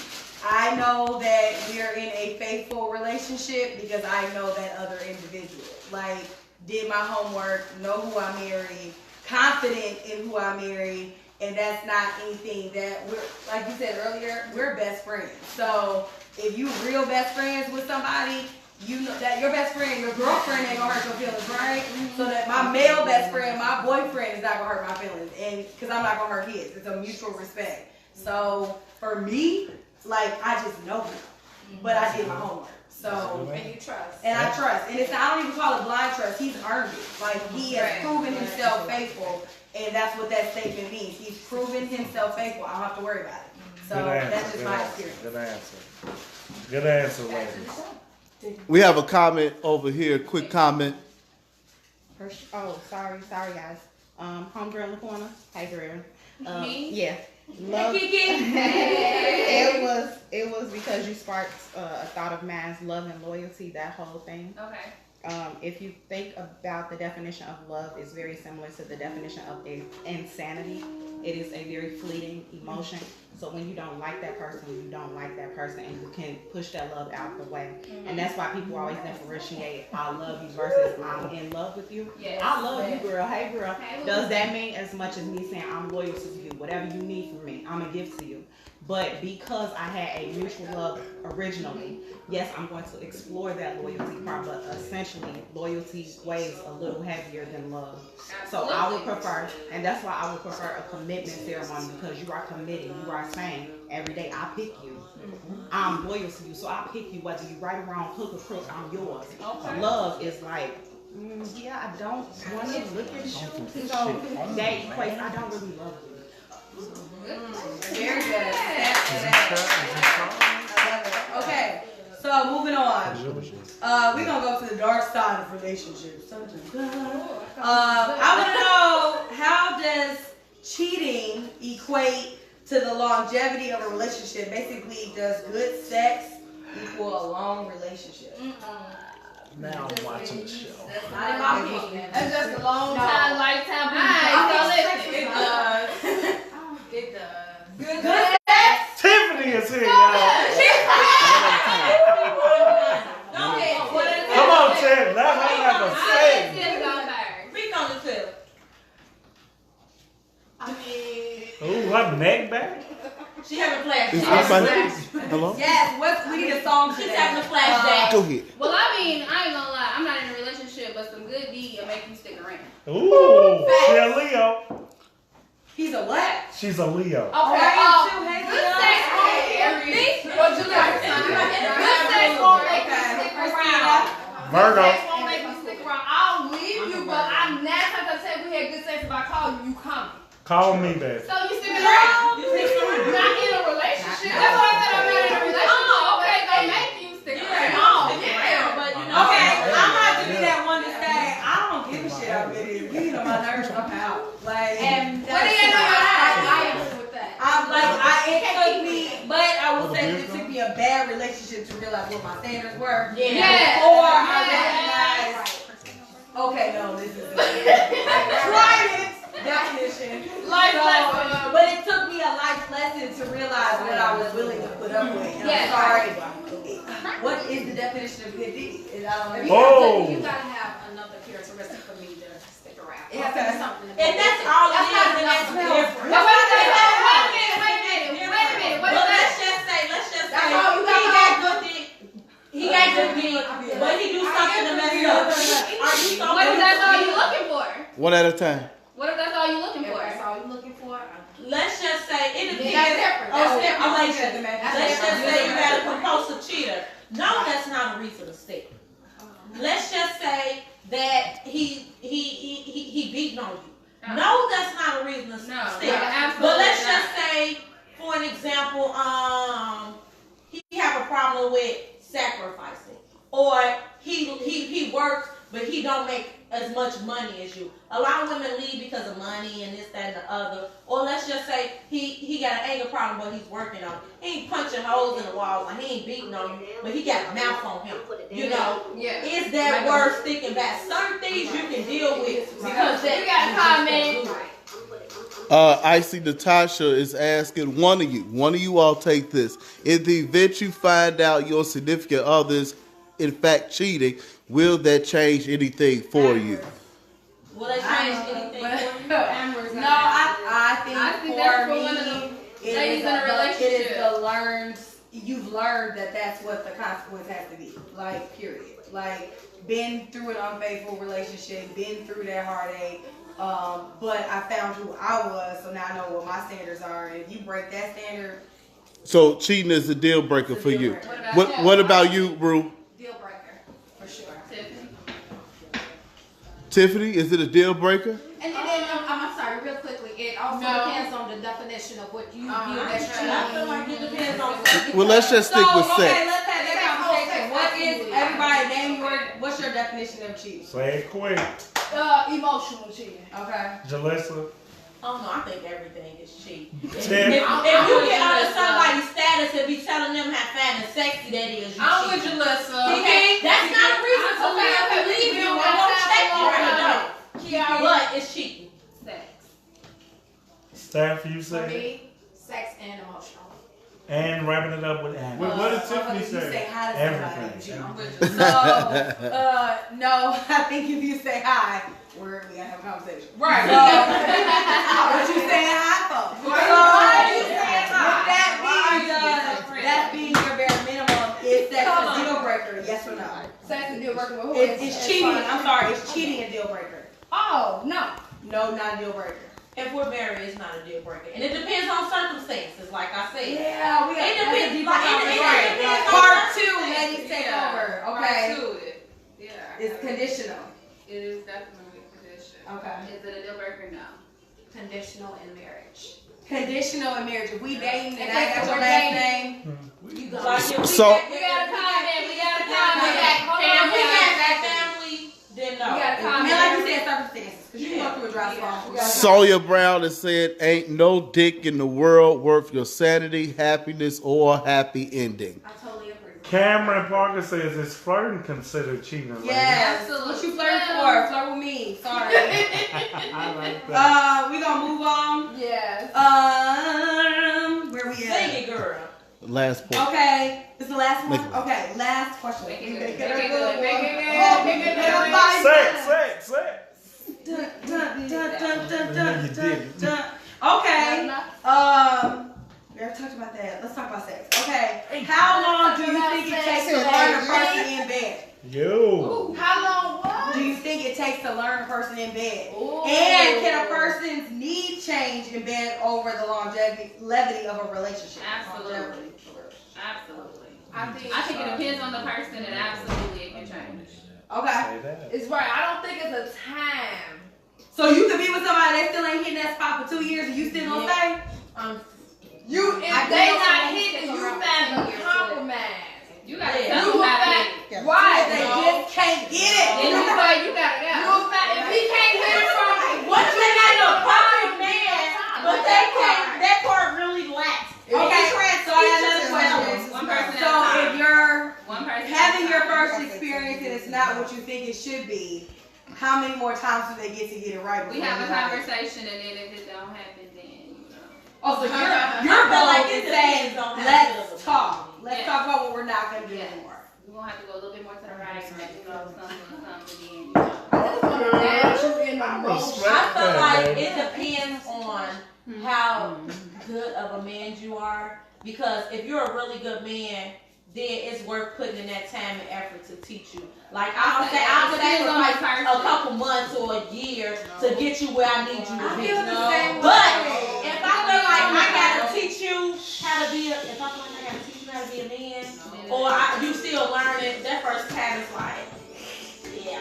I know that we're in a faithful relationship because I know that other individual. Like, did my homework, know who I married, confident in who I married. And that's not anything that we're, like you said earlier, we're best friends. So if you real best friends with somebody, you know that your best friend, your girlfriend ain't gonna hurt your feelings, right? So that my male best friend, my boyfriend is not gonna hurt my feelings, and because I'm not gonna hurt his. It's a mutual respect. So for me, like I just know him, but I did my homework. So And you trust. and I trust, and it's I don't even call it blind trust. He's earned it. Like he has proven himself faithful, and that's what that statement means. He's proven himself faithful. I don't have to worry about it. So that's just my experience. Good answer. Good answer, ladies. We have a comment over here. Quick comment. Oh, sorry guys. Homegirl in the corner. Hey girl. Me? Yeah. Love. Kiki. It was because you sparked a thought of man's love and loyalty. That whole thing. Okay. If you think about the definition of love, it's very similar to the definition of insanity. It is a very fleeting emotion. So when you don't like that person, you don't like that person, and you can push that love out the way. And that's why people always differentiate I love you versus I'm in love with you. Yes. I love you, girl. Hey, girl. Does that mean as much as me saying I'm loyal to you? Whatever you need from me, I'm a gift to you. But because I had a mutual love originally, yes, I'm going to explore that loyalty part, but essentially loyalty weighs a little heavier than love. So I would prefer, and that's why I would prefer a commitment ceremony, because you are committed. You are saying every day I pick you. I'm loyal to you, so I pick you whether you right or wrong, hook or crook, I'm yours. Okay. Love is like, yeah, I don't want to look at you. So that equates, I don't really love you. Very good. Okay, so moving on. We're gonna go to the dark side of relationships. I want to know, how does cheating equate to the longevity of a relationship? Basically, does good sex equal a long relationship? Now I'm watching the show. That's not in my opinion. That's just a long time, lifetime. It does. It does. Good sex. Tiffany is here, y'all. Come on, Tiff. Let her have a say. Speak on the tip. I mean, Ooh, her neck back. She having a flashback. Is this hello? Yes, we need a song She's today. having a flashback. Go ahead. Well, I mean, I ain't gonna lie. I'm not in a relationship, but some good deed will make you stick around. Ooh, she a Leo. He's a what? She's a Leo. Okay. Good sex won't make you stick. What you like? Good sex won't make you stick around. Virgo. Sex won't make you stick around. I'll leave you, but I'm 9 times out of 10 we had good sex. If I call you, you come. Call me, baby. So you stick around? You stick around. Not in a relationship. That's why I said I'm not in a relationship. Oh, okay. They make you stick around. Oh, yeah. But you know, Okay, I'm not to be that one to say, I don't give a shit how good it is. You know my nerves, I'm out. Like, and What do you know? I agree with that. I'm like, it took me, but I will say it took me a bad relationship to realize what my standards were. Yeah. Or I recognized, okay, no, this is tried it. Definition. Life lesson. But it took me a life lesson to realize what I was willing to put up with. And Yes. I'm sorry. What is the definition of good deed? And I don't know. Oh. You gotta have another characteristic for me to stick around. It has to Okay. be something. and that's all it is, and that's different. Wait a minute. What Well, is that? let's just say, That's all you he got. got good deed. He got good deed, but he do something to mess up. Are you so What if that's all you're looking for? One at a time. What if that's all you're looking If for? that's all you're looking for, Let's just say it depends That's different. on That's different. stipulation. That's Let's just different. say you had a compulsive cheater. No, that's not a reason to stick. Let's just say that he beating on you. No, that's not a reason to stick. absolutely But let's not. just say, for an example, he have a problem with sacrificing, or he works but he don't make as much money as you. A lot of women leave because of money and this, that, and the other. Or let's just say he got an anger problem, but he's working on it. He ain't punching holes in the walls, and he ain't beating on you, but he got a mouth on him. You know, is that worth sticking back? Certain things you can deal with because You got a comment. Icy Natasha is asking one of you all take this. In the event you find out your significant other is in fact cheating, will that change anything for you? Will it change anything for you? No, I think I think that's for for one of me, the ladies in a relationship. it is the learned you've learned that that's what the consequence has to be. Like, period. Like, been through an unfaithful relationship, been through that heartache. But I found who I was, so now I know what my standards are. And if you break that standard, So cheating is a deal breaker for you. What about you, Rue? Deal breaker, for sure. Tiffany, is it a deal breaker? And then, I'm sorry, real quickly, it also depends on the definition of what you view as cheating. I feel like it depends on. Well, let's just stick with okay, sex. let's have that conversation. What is, everybody name what's your definition of cheating? Say it quick. Emotional cheating. Okay. Jalissa. Oh no, I think everything is cheap. If Tim. you get under somebody's status and be telling them how fat and sexy that is, you I'm with cheating. Jalissa. Okay, that's not a reason to leave you. I don't check you right now. But it's cheating. Sex. Staff, you For say? me, sex and emotional. And wrapping it up with animals. What did Tiffany You say say? hi to Everything. somebody. I'm with you. So, no, I think if you say hi, we gotta have a conversation. Right. So, what you saying hi for? So, with that being your bare minimum, is sex a deal breaker? Yes or no? Sex is deal breaker with who? It's cheating. I'm sorry. It's cheating a deal breaker? Oh, no. No, not a deal breaker. If we're married, it's not a deal breaker, and it depends on circumstances. Like I said, Yeah, we got it depends. Like, It depends on Part circumstances. 2, ladies take over. Okay. Yeah. It's conditional. It is definitely conditional. Okay. Is it a deal breaker? No. Conditional in marriage. Conditional in marriage. If we dating and If I got we're your last dating. name, You go. Like if we So- got- We got a comment. We got a If comment. we got that family, then no. We got a I comment. mean, like you said, circumstances. Because you go through a dry spell. Sawyer Brown has said, "Ain't no dick in the world worth your sanity, happiness, or happy ending." I totally agree with Cameron Parker says, is flirting considered cheating? ladies? Yes. Absolutely. What you flirting for? Flirt with me. Sorry. I like that. We gonna move on. Yes. Where we Sing at? it, girl. Last point. Okay. This is the last one? Make it. Okay, last question. Make it good. Make Make it it a good. good Make one. it good. Oh, Make it everybody- Sex. Dun, dun, dun, dun, dun, No, you dun, didn't. dun. Okay. No. We already talked about that. Let's talk about sex. Okay. How long do you think it takes to learn a person in bed? Yo. How long what? Do you think it takes to learn a person in bed? Ooh. And can a person's need change in bed over the longevity of a relationship? Absolutely. Longevity. Absolutely. I think it depends on the person, and absolutely it can change. Okay. Say that. it's right. I don't think it's a time. So you could be with somebody that still ain't hitting that spot for 2 years and you still gonna stay? You if they not hitting, you find a compromise. You gotta Yeah. tell them how to hit it. Right. They just can't get it. Then you say you gotta go. If he can't hit it from What if they got a perfect man, but they can't? That part really lacks. Okay, so I have another question. One person at a So time. if you're One person having at a your time. first experience and it's not what you think it should be, how many more times do they get to get it right? We before have a you like it? conversation, and then if it don't happen, then you know. Oh, so your I goal feel like is it saying, depends on how let's good of a talk. person. Let's Yeah. talk about what we're not going to do Yeah. anymore. We're gonna have to go a little bit more to the right, maybe you know, something, then you know. I respect I feel that, like baby. it depends on how good of a man you are. Because if you're a really good man, then it's worth putting in that time and effort to teach you. Like I'll It depends on my sacrifice person. a couple months or a year to get you where I need you to I be. feel the same But way. if I feel like I gotta teach you how to be if I feel like I gotta teach you how to be a man, or you still learning, that first time is like, yeah.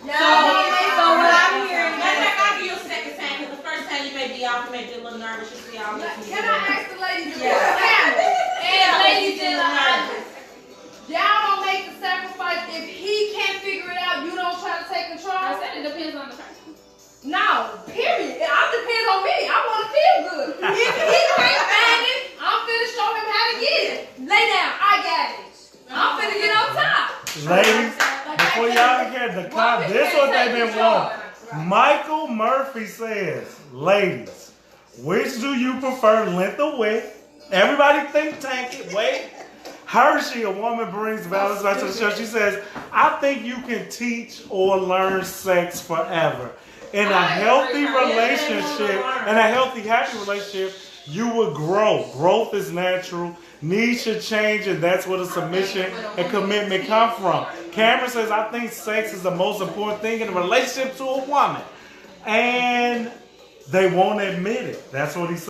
So what I'm hearing Matter of is, fact, I'll give you a second time, because the first time you may be off, you may be a little nervous, you see all this. Can I ask the ladies to Yeah. put a camera? And ladies in the Yeah. audience, y'all don't make the sacrifice. If he can't figure it out, you don't try to take I control. said it depends on the person. No, period. It all depends on me. I want to feel good. If he can't find it, I'm finna show him how to get it. Lay down. I got it. I'm finna get on top. Ladies, before y'all get the con, this is what they've been wanting. Michael Murphy says, ladies, which do you prefer, length or width? Everybody think tank it. Wait. Hershey, a woman brings balance back to the show. She says, I think you can teach or learn sex forever. In a healthy relationship, in a healthy, happy relationship, you would grow. Growth is natural. Needs should change, and that's where the submission and commitment come from. Cameron says, I think sex is the most important thing in a relationship to a woman. And they won't admit it. That's what he said.